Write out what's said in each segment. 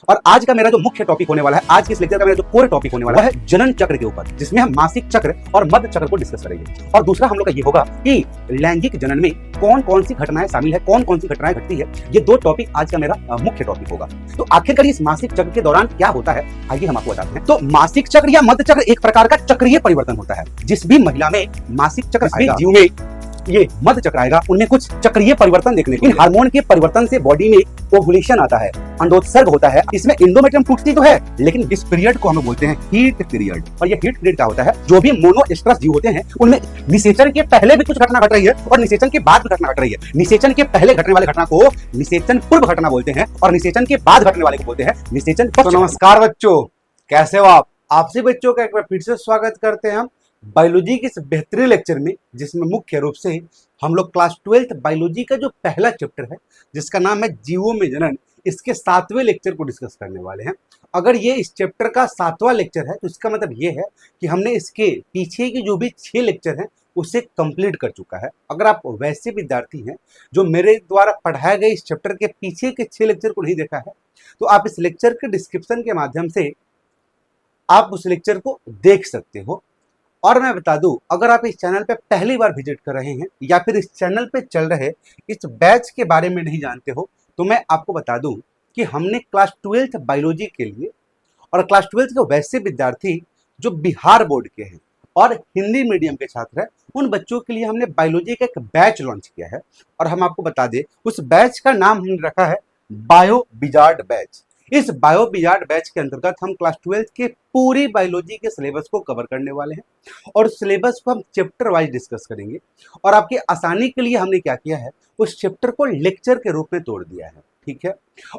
और आज का मेरा जो मुख्य टॉपिक होने वाला है, आज के इस लेक्चर का मेरा जो कोर टॉपिक होने वाला है जनन चक्र के ऊपर, जिसमें हम मासिक चक्र और मध्य चक्र को डिस्कस करेंगे। और दूसरा हम लोग का ये होगा कि लैंगिक जनन में कौन कौन सी घटनाएं शामिल है, कौन कौन सी घटनाएं घटती है। ये दो टॉपिक आज का मेरा मुख्य टॉपिक होगा। तो आखिरकार इस मासिक चक्र के दौरान क्या होता है, आइए हम आपको बताते हैं। तो मासिक चक्र या मध्य चक्र एक प्रकार का चक्रीय परिवर्तन होता है। जिस भी महिला में मासिक चक्र आएगा, जीव में ये मध्य चक्र आएगा, उनमें कुछ चक्रीय परिवर्तन देखने को। इन हार्मोन के परिवर्तन से बॉडी में ओवुलेशन आता है, अंडोत्सर्ग होता है। इसमें एंडोमेट्रियम टूटती तो है, लेकिन इस पीरियड को हम बोलते हैं हीट पीरियड। और ये हीट पीरियड क्या होता है, जो भी मोनोएस्ट्रस जीव होते हैं उनमें निषेचन के पहले भी कुछ घटना घट रही है और निषेचन के बाद भी घटना घट रही है। निषेचन के पहले घटने वाले घटना को निषेचन पूर्व घटना बोलते हैं और निषेचन के बाद घटने वाले को बोलते हैं निषेचन पश्च। तो नमस्कार बच्चों, कैसे हो आप? आपसे बच्चों का एक बार फिर से स्वागत करते हैं हम बायोलॉजी के इस बेहतरीन लेक्चर में, जिसमें मुख्य रूप से हम लोग क्लास 12th बायोलॉजी का जो पहला चैप्टर है, जिसका नाम है जीवों में जनन, इसके 7वें लेक्चर को डिस्कस करने वाले हैं। अगर ये इस चैप्टर का 7वां लेक्चर है तो इसका मतलब ये है कि हमने इसके पीछे की जो भी 6 लेक्चर हैं उसे कंप्लीट कर चुका है। अगर आप वैसे विद्यार्थी हैं जो मेरे द्वारा पढ़ाए गए इस चैप्टर के पीछे के 6 लेक्चर को नहीं देखा है, तो आप इस लेक्चर के डिस्क्रिप्शन के माध्यम से आप उस लेक्चर को देख सकते हो। और मैं बता दूं, अगर आप इस चैनल पे पहली बार विजिट कर रहे हैं या फिर इस चैनल पे चल रहे इस बैच के बारे में नहीं जानते हो, तो मैं आपको बता दूं कि हमने क्लास 12th बायोलॉजी के लिए और क्लास 12th के वैसे विद्यार्थी जो बिहार बोर्ड के हैं और हिंदी मीडियम के छात्र हैं, उन बच्चों के लिए हमने बायोलॉजी का एक बैच लॉन्च किया है। और हम आपको बता दें, उस बैच का नाम हमने रखा है बायो विजार्ड बैच। इस बायो विजार्ड बैच के अंतर्गत हम क्लास 12th के पूरी बायोलॉजी के सिलेबस को कवर करने वाले हैं और सिलेबस को हम चैप्टर वाइज डिस्कस करेंगे। और आपकी आसानी के लिए हमने क्या किया है, उस चैप्टर को लेक्चर के रूप में तोड़ दिया है, ठीक है।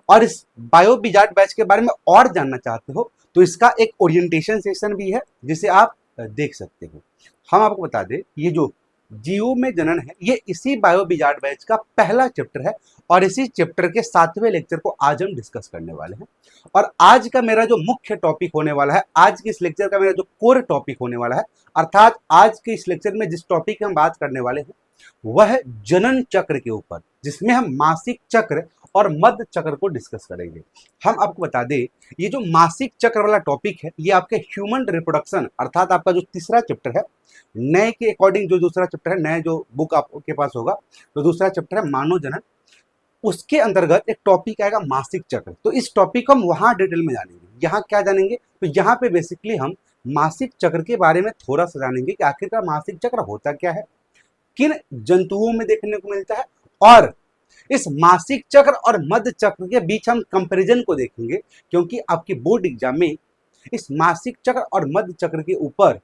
और इस बायो विजार्ड बैच के बारे में और जानना चाहते हो तो इसका एक ओरिएंटेशन सेशन भी है, जिसे आप देख सकते हो। हम आपको बता दें, ये जो जीवों में जनन है, ये इसी बायो विजार्ड बैच का पहला चैप्टर है और इसी चैप्टर के 7वें लेक्चर को आज हम डिस्कस करने वाले हैं। और आज का मेरा जो मुख्य टॉपिक होने वाला है, आज के इस लेक्चर का मेरा जो कोर टॉपिक होने वाला है, अर्थात आज के इस लेक्चर में जिस टॉपिक की हम बात करने वाले हैं वह है जनन चक्र के ऊपर, जिसमें हम मासिक चक्र और मध्य चक्र को डिस्कस करेंगे। हम आपको बता दें, ये जो मासिक चक्र वाला टॉपिक है, ये आपके ह्यूमन रिप्रोडक्शन अर्थात आपका जो तीसरा चैप्टर है, नए के अकॉर्डिंग जो दूसरा चैप्टर है, नए जो बुक आपके पास होगा, तो दूसरा चैप्टर है मानव जनन, उसके अंतर्गत एक टॉपिक आएगा मासिक चक्र। तो इस टॉपिक को हम वहाँ डिटेल में जानेंगे। यहाँ क्या जानेंगे, तो यहाँ पे बेसिकली हम मासिक चक्र के बारे में थोड़ा सा जानेंगे कि आखिरकार मासिक चक्र होता क्या है, किन जंतुओं में देखने को मिलता है, और इस मासिक चक्र और मध्य चक्र के बीच हम कंपैरिजन को देखेंगे, क्योंकि आपके बोर्ड एग्जाम में इस मासिक चक्र और मध्य चक्र के ऊपर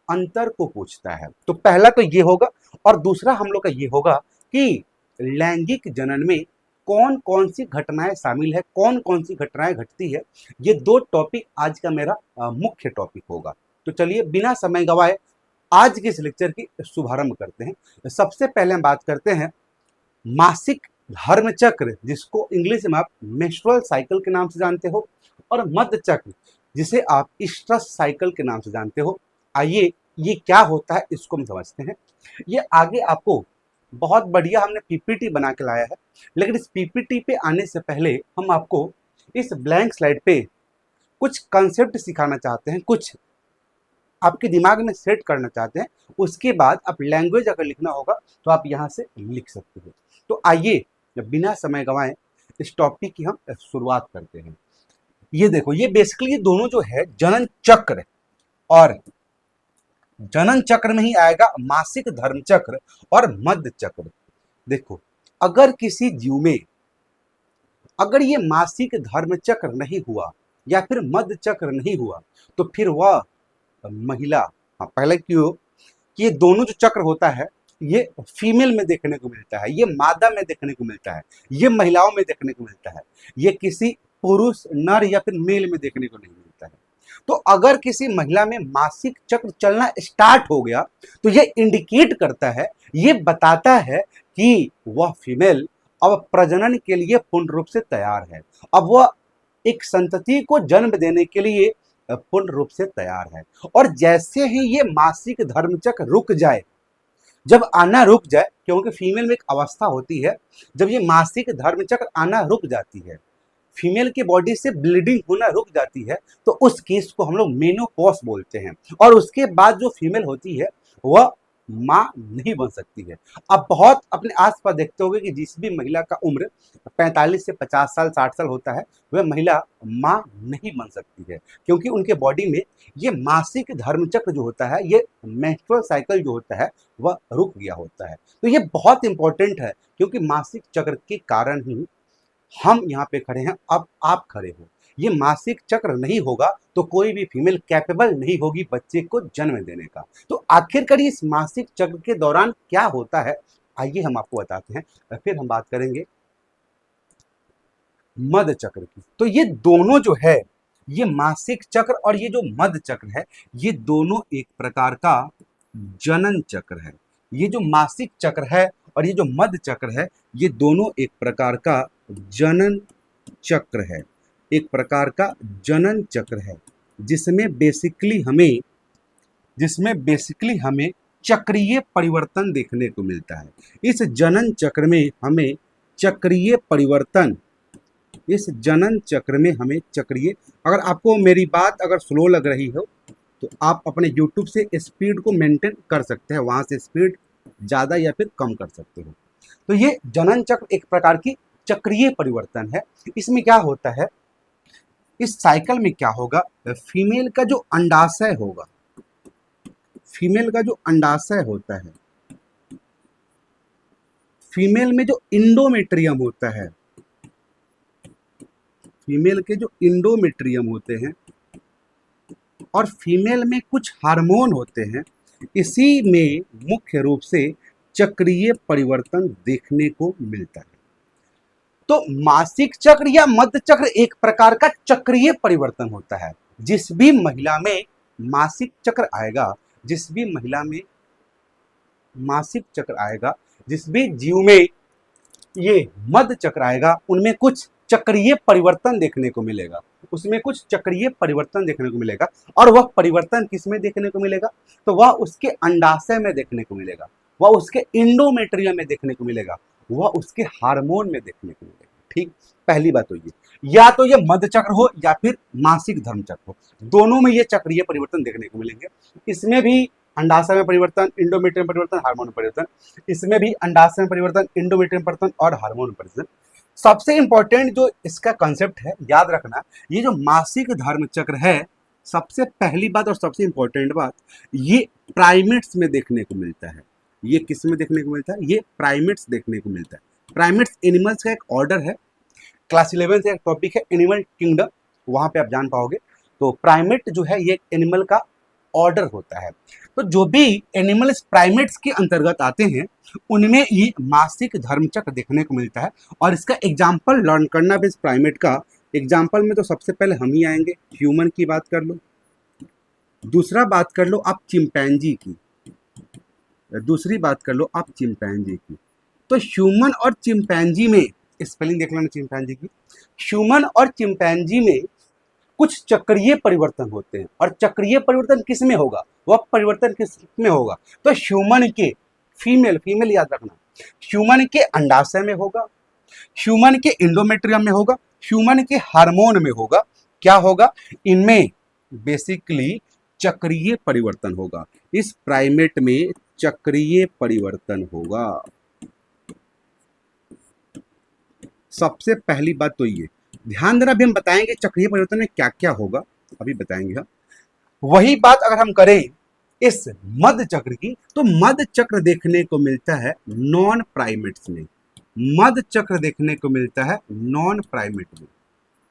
अंतर को पूछता है। तो पहला तो ये होगा, और दूसरा हम लोग का ये होगा कि लैंगिक जनन में कौन कौन सी घटनाएं शामिल है, कौन कौन सी घटनाएं घटती है। ये दो टॉपिक आज का मेरा मुख्य टॉपिक होगा। तो चलिए बिना समय गवाए आज के इस लेक्चर की शुभारंभ करते हैं। सबसे पहले हम बात करते हैं मासिक धर्म चक्र, जिसको इंग्लिश में आप मेंस्ट्रुअल साइकिल के नाम से जानते हो, और मध्य चक्र, जिसे आप ईस्ट्रस साइकिल के नाम से जानते हो। आइए ये क्या होता है इसको हम समझते हैं। ये आगे आपको बहुत बढ़िया हमने पीपीटी बना के लाया है, लेकिन इस पीपीटी पे आने से पहले हम आपको इस ब्लैंक स्लाइड पे कुछ कंसेप्ट सिखाना चाहते हैं, कुछ आपके दिमाग में सेट करना चाहते हैं। उसके बाद आप लैंग्वेज अगर लिखना होगा तो आप यहाँ से लिख सकते हो। तो आइए बिना समय गंवाए इस टॉपिक की हम शुरुआत करते हैं। ये देखो, ये बेसिकली ये दोनों जो है जनन चक्र, और जनन चक्र में ही आएगा मासिक धर्म चक्र और मध्य चक्र। देखो, अगर किसी जीव में अगर ये मासिक धर्म चक्र नहीं हुआ या फिर मध्य चक्र नहीं हुआ, तो फिर वह महिला, हाँ पहले क्यों कि ये दोनों जो चक्र होता है ये फीमेल में देखने को मिलता है, ये मादा में देखने को मिलता है, ये महिलाओं में देखने को मिलता है, ये किसी पुरुष नर या फिर मेल में देखने को नहीं मिलता है। तो अगर किसी महिला में मासिक चक्र चलना स्टार्ट हो गया तो ये इंडिकेट करता है, ये बताता है कि वह फीमेल अब प्रजनन के लिए पूर्ण रूप से तैयार है, अब वह एक संतति को जन्म देने के लिए पूर्ण रूप से तैयार है। और जैसे ही ये मासिक धर्मचक्र रुक जाए, जब आना रुक जाए, क्योंकि फीमेल में एक अवस्था होती है जब ये मासिक धर्मचक्र आना रुक जाती है, फीमेल के बॉडी से ब्लीडिंग होना रुक जाती है तो उस केस को हम लोग मेनोपॉज बोलते हैं। और उसके बाद जो फीमेल होती है वह माँ नहीं बन सकती है। अब बहुत अपने आसपास देखते होंगे कि जिस भी महिला का उम्र 45 से 50 साल 60 साल होता है वह महिला माँ नहीं बन सकती है, क्योंकि उनके बॉडी में ये मासिक धर्मचक्र जो होता है, ये मेंस्ट्रुअल साइकिल जो होता है वह रुक गया होता है। तो ये बहुत इंपॉर्टेंट है, क्योंकि मासिक चक्र के कारण ही हम यहाँ पे खड़े हैं, अब आप खड़े हो। ये मासिक चक्र नहीं होगा तो कोई भी फीमेल कैपेबल नहीं होगी बच्चे को जन्म देने का। तो आखिरकार इस मासिक चक्र के दौरान क्या होता है, आइए हम आपको बताते हैं। फिर हम बात करेंगे मध चक्र की। तो ये दोनों जो है, ये मासिक चक्र और ये जो मध चक्र है, ये दोनों एक प्रकार का जनन चक्र है। ये जो मासिक चक्र है और ये जो मध चक्र है, ये दोनों एक प्रकार का जनन चक्र है, एक प्रकार का जनन चक्र है, जिसमें बेसिकली हमें चक्रीय परिवर्तन देखने को मिलता है। इस जनन चक्र में हमें चक्रीय परिवर्तन, इस जनन चक्र में हमें चक्रीय, अगर आपको मेरी बात अगर स्लो लग रही हो तो आप अपने YouTube से स्पीड को मेंटेन कर सकते हैं, वहां से स्पीड ज़्यादा या फिर कम कर सकते हो। तो ये जनन चक्र एक प्रकार की चक्रीय परिवर्तन है। इसमें क्या होता है, इस साइकिल में क्या होगा, फीमेल का जो अंडाशय होगा, फीमेल का जो अंडाशय होता है, फीमेल में जो इंडोमेट्रियम होता है, फीमेल के जो इंडोमेट्रियम होते हैं और फीमेल में कुछ हार्मोन होते हैं, इसी में मुख्य रूप से चक्रीय परिवर्तन देखने को मिलता है। तो मासिक चक्र या मध चक्र एक प्रकार का चक्रीय परिवर्तन होता है। जिस भी महिला में मासिक चक्र आएगा, जिस भी महिला में मासिक चक्र आएगा, जिस भी जीव में ये मध चक्र आएगा, उनमें कुछ चक्रीय परिवर्तन देखने को मिलेगा, उसमें कुछ चक्रीय परिवर्तन देखने को मिलेगा। और वह परिवर्तन किस में देखने को मिलेगा, तो वह उसके अंडाशय में देखने को मिलेगा, वह उसके इंडोमेट्रियम में देखने को मिलेगा, वह उसके हार्मोन में देखने को मिलेगा। ठीक, पहली बात तो ये, या तो ये मध चक्र हो या फिर मासिक धर्म चक्र हो, दोनों में ये चक्रीय परिवर्तन देखने को मिलेंगे। इसमें भी अंडाशय में परिवर्तन, इंडोमेट्रियम परिवर्तन, हार्मोन परिवर्तन, इसमें भी अंडाशय में परिवर्तन, इंडोमेट्रियम परिवर्तन और हार्मोन परिवर्तन। सबसे इंपॉर्टेंट जो इसका कंसेप्ट है, याद रखना, ये जो मासिक धर्म चक्र है, सबसे पहली बात और सबसे इंपॉर्टेंट बात, ये प्राइमेट्स में देखने को मिलता है। ये किस में देखने को मिलता है, ये प्राइमेट्स देखने को मिलता है। प्राइमेट्स एनिमल्स का एक ऑर्डर है, क्लास 11 से एक टॉपिक है एनिमल किंगडम, वहां पे आप जान पाओगे। तो प्राइमेट जो है ये एक एनिमल का ऑर्डर होता है। तो जो भी एनिमल्स प्राइमेट्स के अंतर्गत आते हैं उनमें ये मासिक धर्मचक्र देखने को मिलता है। और इसका एग्जाम्पल लर्न करना भी इस प्राइमेट का, एग्जाम्पल में तो सबसे पहले हम ही आएंगे। ह्यूमन की बात कर लो, दूसरा बात कर लो आप चिंपैंजी की, दूसरी बात कर लो आप चिंपैंजी की। तो ह्यूमन और चिंपैंजी में, स्पेलिंग देख लेना चिंपैंजी की, ह्यूमन और चिंपैंजी में कुछ चक्रीय परिवर्तन होते हैं। और चक्रीय परिवर्तन किस में होगा, वह परिवर्तन किस में होगा, तो ह्यूमन के फीमेल, फीमेल याद रखना, ह्यूमन के अंडाशय में होगा, ह्यूमन के इंडोमेट्रियम में होगा, ह्यूमन के हार्मोन में होगा। क्या होगा, इनमें बेसिकली चक्रीय परिवर्तन होगा। इस प्राइमेट में चक्रीय परिवर्तन होगा। सबसे पहली बात तो ये ध्यान देना, अभी हम बताएंगे चक्रीय परिवर्तन में क्या क्या होगा, अभी बताएंगे हम। वही बात अगर हम करें इस मध चक्र की, तो मध चक्र देखने को मिलता है नॉन प्राइमेट्स में। मध चक्र देखने को मिलता है नॉन प्राइमेट में,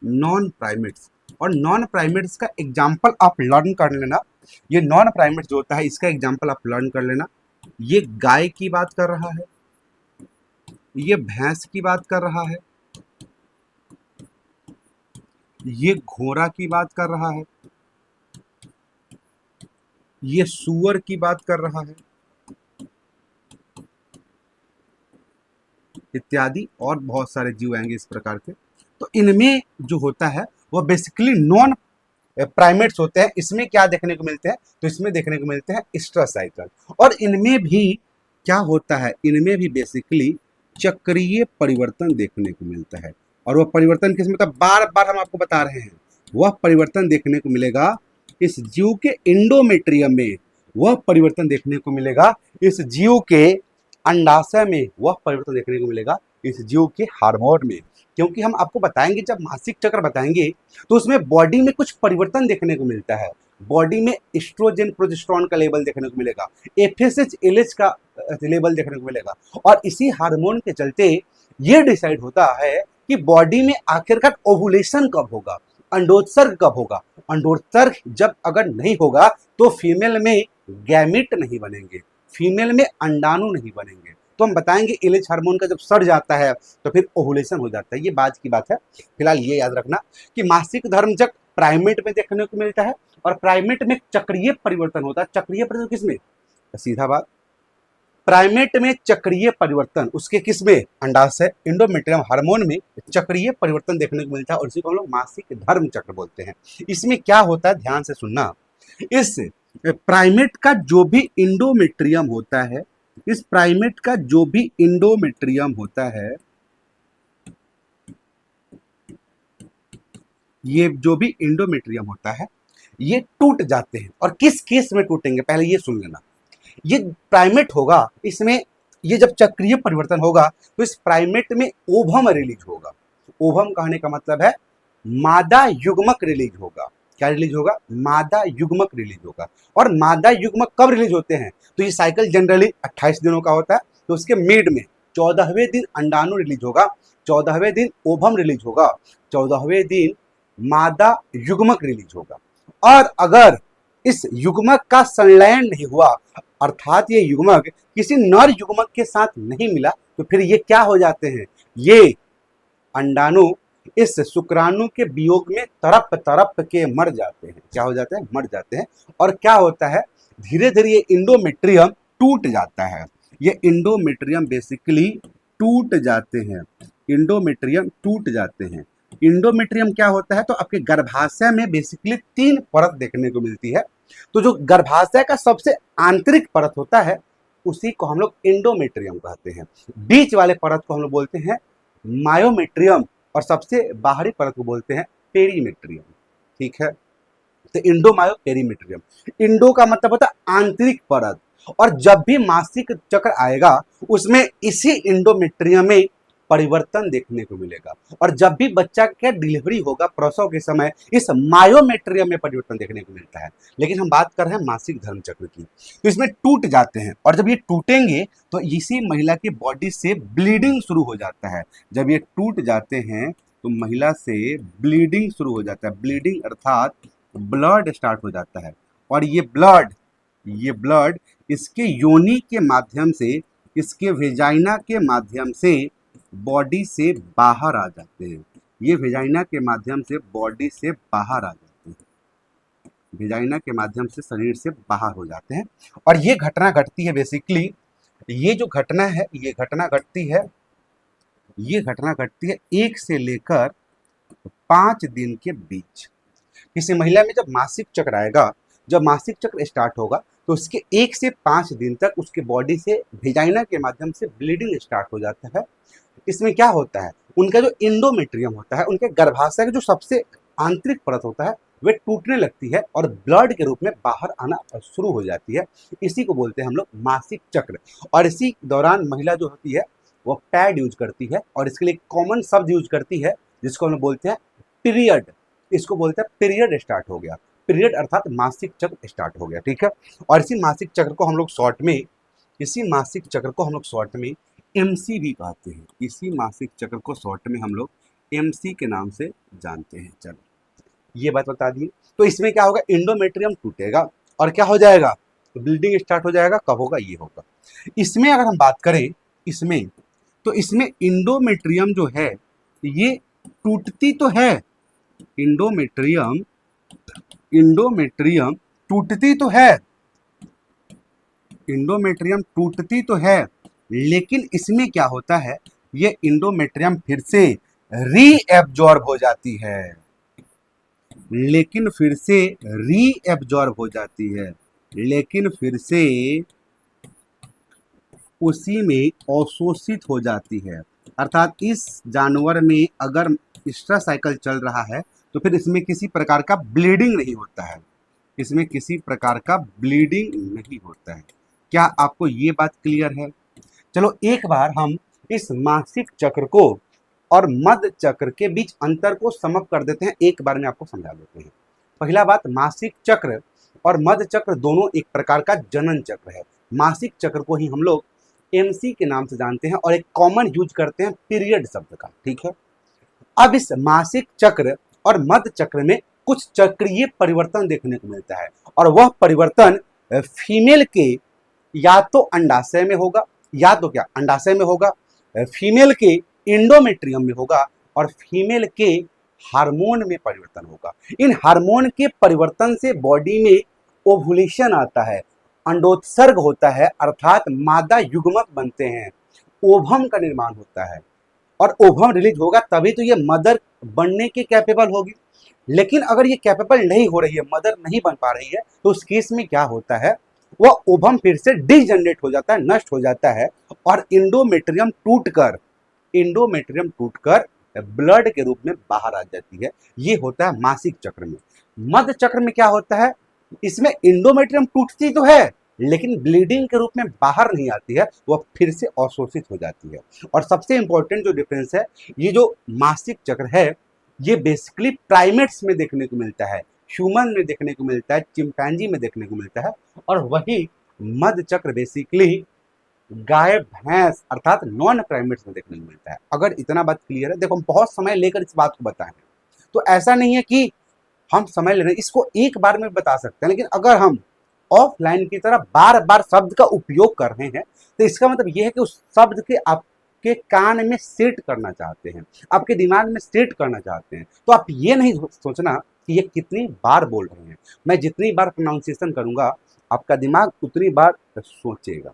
नॉन प्राइमेट्स। और नॉन प्राइमेट्स का एग्जाम्पल आप लर्न कर लेना। ये नॉन प्राइमेट्स जो होता है इसका एग्जाम्पल आप लर्न कर लेना। ये गाय की बात कर रहा है, ये भैंस की बात कर रहा है, ये घोड़ा की बात कर रहा है, ये सूअर की बात कर रहा है, इत्यादि और बहुत सारे जीव आएंगे इस प्रकार के। तो इनमें जो होता है वह बेसिकली नॉन प्राइमेट्स होते हैं। इसमें क्या देखने को मिलते हैं, तो इसमें देखने को मिलते हैं स्ट्रेस साइकिल। और इनमें भी क्या होता है, इनमें भी बेसिकली चक्रीय परिवर्तन देखने को मिलता है। और वह परिवर्तन किस में, बार बार हम आपको बता रहे हैं, वह परिवर्तन देखने को मिलेगा इस जीव के इंडोमेट्रियम में, वह परिवर्तन देखने को मिलेगा इस जीव के अंडाशय में, वह परिवर्तन देखने को मिलेगा इस जीव के हार्मोन में। क्योंकि हम आपको बताएंगे, जब मासिक चक्र बताएंगे तो उसमें बॉडी में कुछ परिवर्तन देखने को मिलता है। बॉडी में एस्ट्रोजन प्रोजेस्टेरोन का लेवल देखने को मिलेगा, एफएसएच एलएच का लेवल देखने को मिलेगा, और इसी हार्मोन के चलते ये डिसाइड होता है कि बॉडी में आखिरकार ओवुलेशन कब होगा, अंडोत्सर्ग कब होगा। अंडोत्सर्ग जब अगर नहीं होगा तो फीमेल में गैमिट नहीं बनेंगे, फीमेल में अंडाणु नहीं बनेंगे। तो हम बताएंगे एलएच हार्मोन का जब सड़ जाता है तो फिर ओवुलेशन हो जाता है। ये बात की बात है। फिलहाल ये याद रखना कि मासिक धर्मचक्र प्राइमेट में देखने को मिलता है, और प्राइमेट में चक्रीय परिवर्तन होता है। चक्रीय परिवर्तन किसमें, सीधा बात, प्राइमेट में चक्रीय परिवर्तन उसके किसमें, अंडाशय इंडोमेट्रियम हार्मोन में चक्रीय परिवर्तन देखने को मिलता है, और इसी को हम लोग मासिक धर्म चक्र बोलते हैं। इसमें क्या होता है, ध्यान से सुनना, इस प्राइमेट का जो भी इंडोमेट्रियम होता है, इस प्राइमेट का जो भी इंडोमेट्रियम होता है, ये जो भी इंडोमेट्रियम होता है ये टूट जाते हैं। और किस केस में टूटेंगे पहले ये सुन लेना। ये प्राइमेट होगा, इसमें ये जब चक्रीय परिवर्तन होगा तो इस प्राइमेट में ओवम रिलीज होगा। ओवम कहने का मतलब है मादा युग्मक रिलीज होगा। क्या रिलीज होगा, मादा युग्मक रिलीज होगा। और मादा युग्मक कब रिलीज होते हैं, तो ये साइकिल जनरली 28 दिनों का होता है, तो उसके मिड में 14वें दिन अंडाणु रिलीज होगा, 14वें दिन ओवम रिलीज होगा, 14वें दिन मादा युग्मक रिलीज होगा। और अगर इस युग्मक का संलयन नहीं हुआ, अर्थात ये युग्मक किसी नर युग्मक के साथ नहीं मिला, तो फिर ये क्या हो जाते हैं, ये अंडाणु इस शुक्राणु के वियोग में तड़प तड़प के मर जाते हैं। क्या हो जाते हैं, मर जाते हैं। और क्या होता है, धीरे धीरे ये इंडोमेट्रियम टूट जाता है। ये इंडोमेट्रियम बेसिकली टूट जाते हैं, इंडोमेट्रियम टूट जाते हैं। इंडोमेट्रियम क्या होता है, तो आपके गर्भाशय में बेसिकली 3 परत देखने को मिलती है। तो जो गर्भाशय का सबसे आंतरिक परत होता है उसी को हम लोग इंडोमेट्रियम कहते हैं। बीच वाले परत को हम लोग बोलते हैं मायोमेट्रियम, और सबसे बाहरी परत को बोलते हैं पेरीमेट्रियम। ठीक है, तो इंडो मायो पेरीमेट्रियम। इंडो का मतलब होता है आंतरिक परत, और जब भी मासिक चक्र आएगा उसमें इसी इंडोमेट्रियम में परिवर्तन देखने को मिलेगा। और जब भी बच्चा का डिलीवरी होगा प्रसव के समय, इस मायोमेट्रियम में परिवर्तन देखने को मिलता है। लेकिन हम बात कर रहे हैं मासिक धर्म चक्र की, तो इसमें टूट जाते हैं, और जब ये टूटेंगे तो इसी महिला की बॉडी से ब्लीडिंग शुरू हो जाता है। जब ये टूट जाते हैं तो महिला से ब्लीडिंग शुरू हो जाता है। ब्लीडिंग अर्थात ब्लड स्टार्ट हो जाता है, और ये ब्लड इसके योनि के माध्यम से, इसके वेजाइना के माध्यम से बॉडी से बाहर आ जाते हैं। ये वेजाइना के माध्यम से बॉडी से बाहर आ जाते हैं, वेजाइना के माध्यम से शरीर से बाहर हो जाते हैं। और ये घटना घटती है बेसिकली, ये जो घटना है ये घटना घटती है 1 से लेकर 5 दिन के बीच। किसी महिला में जब मासिक चक्र आएगा, जब मासिक चक्र स्टार्ट होगा तो उसके 1 से 5 दिन तक उसके बॉडी से वेजाइना के माध्यम से ब्लीडिंग स्टार्ट हो जाता है। इसमें क्या होता है, उनका जो इंडोमेट्रियम होता है, उनके गर्भाशय का जो सबसे आंतरिक परत होता है वे टूटने लगती है और ब्लड के रूप में बाहर आना शुरू हो जाती है। इसी को बोलते हैं हम लोग मासिक चक्र। और इसी दौरान महिला जो होती है वो पैड यूज करती है, और इसके लिए कॉमन शब्द यूज करती है जिसको हम लोग बोलते हैं पीरियड। इसको बोलते हैं पीरियड स्टार्ट हो गया, पीरियड अर्थात मासिक चक्र स्टार्ट हो गया। ठीक है, और इसी मासिक चक्र को हम लोग शॉर्ट में एमसी भी कहते हैं। इसी मासिक चक्र को शॉर्ट में हम लोग एमसी के नाम से जानते हैं। चलो ये बात बता दी। तो इसमें क्या होगा, इंडोमेट्रियम टूटेगा और क्या हो जाएगा, तो ब्लीडिंग स्टार्ट हो जाएगा। कब होगा, ये होगा। इसमें अगर हम बात करें तो इसमें इंडोमेट्रियम जो है ये टूटती तो है, इंडोमेट्रियम टूटती तो है, लेकिन इसमें क्या होता है, ये इंडोमेट्रियम फिर से रीएब्जॉर्ब हो जाती है, लेकिन फिर से उसी में अवशोषित हो जाती है। अर्थात इस जानवर में अगर स्ट्रा साइकिल चल रहा है तो फिर इसमें किसी प्रकार का ब्लीडिंग नहीं होता है, इसमें किसी प्रकार का ब्लीडिंग नहीं होता है। क्या आपको ये बात क्लियर है? चलो एक बार हम इस मासिक चक्र को और मध्य चक्र के बीच अंतर को समअप कर देते हैं, एक बार में आपको समझा देते हैं। पहला बात, मासिक चक्र और मध्य चक्र दोनों एक प्रकार का जनन चक्र है। मासिक चक्र को ही हम लोग एमसी के नाम से जानते हैं और एक कॉमन यूज करते हैं पीरियड शब्द का, ठीक है। अब इस मासिक चक्र और मध्य चक्र में कुछ चक्रीय परिवर्तन देखने को मिलता है और वह परिवर्तन फीमेल के या तो अंडाशय में होगा, या तो क्या अंडाशय में होगा, फीमेल के इंडोमेट्रियम में होगा और फीमेल के हार्मोन में परिवर्तन होगा। इन हार्मोन के परिवर्तन से बॉडी में ओवुलेशन आता है, अंडोत्सर्ग होता है, अर्थात मादा युग्मक बनते हैं, ओवम का निर्माण होता है और ओवम रिलीज होगा तभी तो ये मदर बनने के कैपेबल होगी। लेकिन अगर ये कैपेबल नहीं हो रही है, मदर नहीं बन पा रही है, तो उस केस में क्या होता है, वह ओवम फिर से डिजनरेट हो जाता है, नष्ट हो जाता है और इंडोमेट्रियम टूटकर ब्लड के रूप में बाहर आ जाती है। ये होता है मासिक चक्र में। मध्य चक्र में क्या होता है, इसमें इंडोमेट्रियम टूटती तो है लेकिन ब्लीडिंग के रूप में बाहर नहीं आती है, वह फिर से अवशोषित हो जाती है। और सबसे इंपॉर्टेंट जो डिफरेंस है, ये जो मासिक चक्र है ये बेसिकली प्राइमेट्स में देखने को मिलता है, ह्यूमन में देखने को मिलता है, चिंपैंजी में देखने को मिलता है, और वही मध्य चक्र बेसिकली गाय भैंस अर्थात नॉन प्राइमेट्स में देखने को मिलता है। अगर इतना बात क्लियर है, देखो हम बहुत समय लेकर इस बात को बताएं, तो ऐसा नहीं है कि हम समय ले रहे हैं, इसको एक बार में बता सकते हैं, लेकिन अगर हम ऑफलाइन की तरह बार बार शब्द का उपयोग कर रहे हैं तो इसका मतलब यह है कि उस शब्द के आपके कान में सेट करना चाहते हैं, आपके दिमाग में सेट करना चाहते हैं। तो आप ये नहीं सोचना कि ये कितनी बार बोल रहे हैं, मैं जितनी बार प्रोनाउंसिएशन करूंगा आपका दिमाग उतनी बार सोचेगा।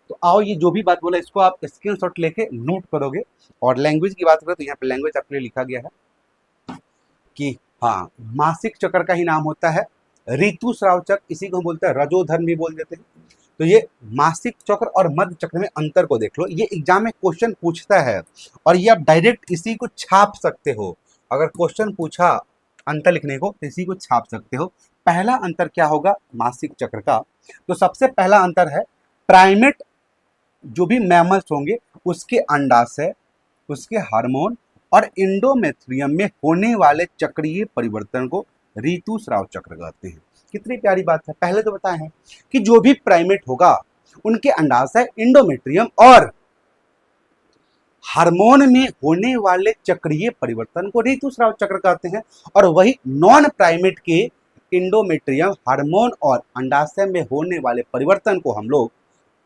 तो आओ, ये जो भी बात बोला इसको आप स्क्रीनशॉट लेके नोट करोगे। और लैंग्वेज की बात करें तो यहाँ पे लैंग्वेज आपके लिए लिखा गया है कि हाँ, मासिक चक्र का ही नाम होता है ऋतुस्राव चक्र, इसी को हम बोलते हैं रजोधर्म भी बोल देते हैं। तो ये मासिक चक्र और मध्य चक्र में अंतर को देख लो, ये एग्जाम में क्वेश्चन पूछता है और ये आप डायरेक्ट इसी को छाप सकते हो। अगर क्वेश्चन पूछा अंतर लिखने को तो इसी को छाप सकते हो। पहला अंतर क्या होगा मासिक चक्र का, तो सबसे पहला अंतर है प्राइमेट जो भी मैमल्स होंगे उसके अंडाशय, उसके हार्मोन और इंडोमेट्रियम में होने वाले चक्रीय परिवर्तन को ऋतुस्राव चक्र कहते हैं। कितनी प्यारी बात है। पहले तो बताए हैं कि जो भी प्राइमेट होगा उनके अंडाशय, इंडोमेट्रियम और हार्मोन में होने वाले चक्रीय परिवर्तन को ऋतुस्राव चक्र कहते हैं, और वही नॉन प्राइमेट के इंडोमेट्रियम, हार्मोन और अंडाशय में होने वाले परिवर्तन को हम लोग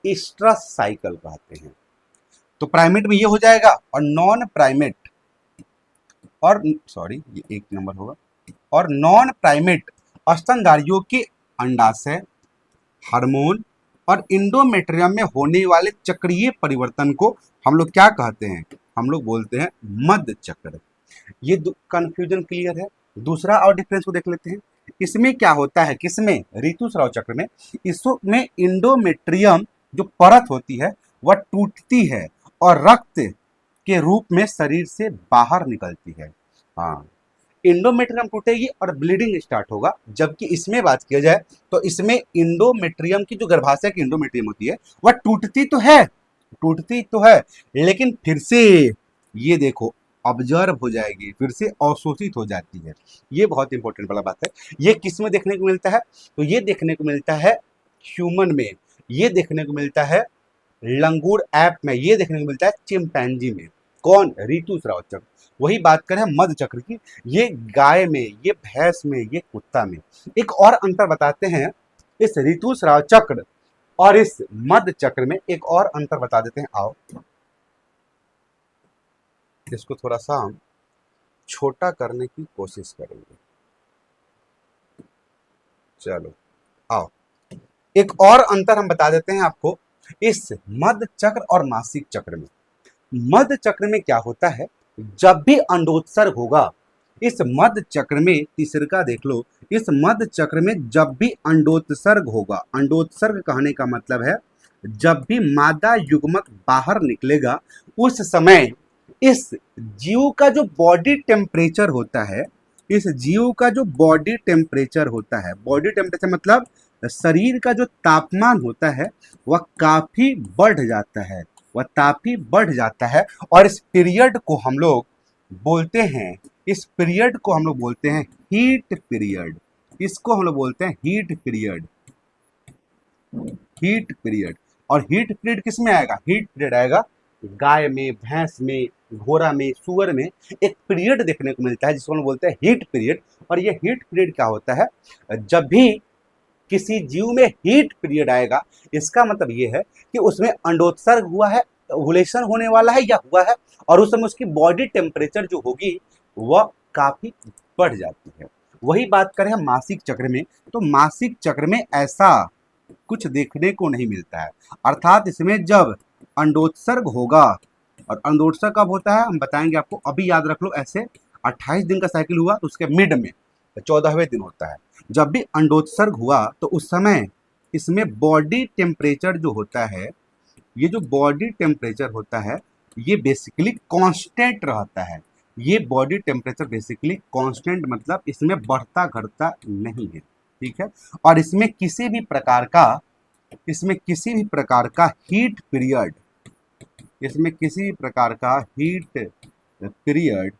स्ट्रस साइकिल कहते हैं। तो प्राइमेट में ये हो जाएगा और नॉन प्राइमेट और ये एक नंबर होगा, और नॉन प्राइमेट स्तनधारियों के अंडाशय, हार्मोन और इंडोमेट्रियम में होने वाले चक्रीय परिवर्तन को हम लोग क्या कहते हैं, हम लोग बोलते हैं मध्य चक्र। ये कंफ्यूजन क्लियर है। दूसरा और डिफरेंस को देख लेते हैं। इसमें क्या होता है, किसमें, ऋतुस्राव चक्र में, इसमें इंडोमेट्रियम जो परत होती है वह टूटती है और रक्त के रूप में शरीर से बाहर निकलती है। हाँ, इंडोमेट्रियम टूटेगी और ब्लीडिंग स्टार्ट होगा। जबकि इसमें बात किया जाए तो इसमें इंडोमेट्रियम की जो गर्भाशय की इंडोमेट्रियम होती है वह टूटती तो है लेकिन फिर से ये देखो ऑब्जर्व हो जाएगी, फिर से अवशोषित हो जाती है। ये बहुत इंपॉर्टेंट वाला बात है। ये किस में देखने को मिलता है, तो ये देखने को मिलता है ह्यूमन में, ये देखने को मिलता है लंगूर ऐप में, ये देखने को मिलता है चिंपैंजी में। कौन, ऋतुस्राव चक्र। वही बात करें मध्य चक्र की, ये गाय में, ये भैंस में, ये कुत्ता में। एक और अंतर बताते हैं इस ऋतुस्राव चक्र और इस मध्य चक्र में, एक और अंतर बता देते हैं। आओ इसको थोड़ा सा हम छोटा करने की कोशिश करेंगे। चलो आओ, एक और अंतर हम बता देते हैं आपको इस मध्य चक्र और मासिक चक्र में। मध्य चक्र में क्या होता है, जब भी अंडोत्सर्ग होगा, इस मध्य चक्र में, तीसरा देख लो, इस मध्य चक्र में जब भी अंडोत्सर्ग होगा, अंडोत्सर्ग कहने का मतलब है जब भी मादा युग्मक बाहर निकलेगा उस समय इस जीव का जो बॉडी टेम्परेचर होता है, इस जीव का जो बॉडी टेम्परेचर होता है, बॉडी टेम्परेचर मतलब शरीर का जो तापमान होता है वह काफी बढ़ जाता है, वह काफी बढ़ जाता है। और इस पीरियड को हम लोग बोलते हैं, इस पीरियड को हम लोग बोलते हैं हीट पीरियड। इसको हम लोग बोलते हैं हीट पीरियड, हीट पीरियड। और हीट पीरियड किस में आएगा? हीट पीरियड आएगा गाय में, भैंस में, घोड़ा में, सुअर में एक पीरियड देखने को मिलता है जिसको हम बोलते हैं हीट पीरियड। और ये हीट पीरियड क्या होता है? जब भी किसी जीव में हीट पीरियड आएगा, इसका मतलब ये है कि उसमें अंडोत्सर्ग हुआ है, ओव्यूलेशन होने वाला है या हुआ है, और उस समय उसकी बॉडी टेम्परेचर जो होगी वह काफी बढ़ जाती है। वही बात करें हम मासिक चक्र में, तो मासिक चक्र में ऐसा कुछ देखने को नहीं मिलता है। अर्थात इसमें जब अंडोत्सर्ग होगा, और अंडोत्सर्ग कब होता है हम बताएंगे आपको, अभी याद रख लो। ऐसे 28 दिन का साइकिल हुआ तो उसके मिड में 14वें दिन होता है। जब भी अंडोत्सर्ग हुआ तो उस समय इसमें बॉडी टेम्परेचर जो होता है, ये जो बॉडी टेम्परेचर होता है ये बेसिकली कांस्टेंट रहता है। ये बॉडी टेम्परेचर बेसिकली कांस्टेंट मतलब इसमें बढ़ता घटता नहीं है, ठीक है। और इसमें किसी भी प्रकार का, इसमें किसी भी प्रकार का हीट पीरियड, इसमें किसी भी प्रकार का हीट पीरियड,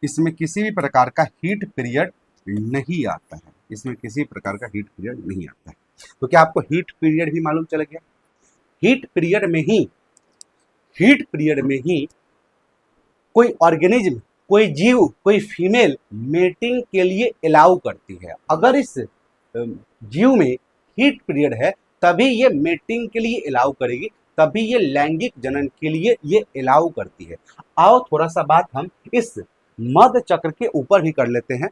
इसमें किसी भी प्रकार का हीट पीरियड नहीं आता है, इसमें किसी प्रकार का हीट पीरियड नहीं आता है। तो क्या आपको हीट पीरियड भी मालूम चल गया? हीट पीरियड में ही, हीट पीरियड में ही कोई ऑर्गेनिज्म, कोई जीव, कोई फीमेल मेटिंग के लिए अलाउ करती है। अगर इस जीव में हीट पीरियड है तभी ये मेटिंग के लिए अलाउ करेगी, तभी ये लैंगिक जनन के लिए ये अलाउ करती है। आओ थोड़ा सा बात हम इस मध्य चक्र के ऊपर भी कर लेते हैं,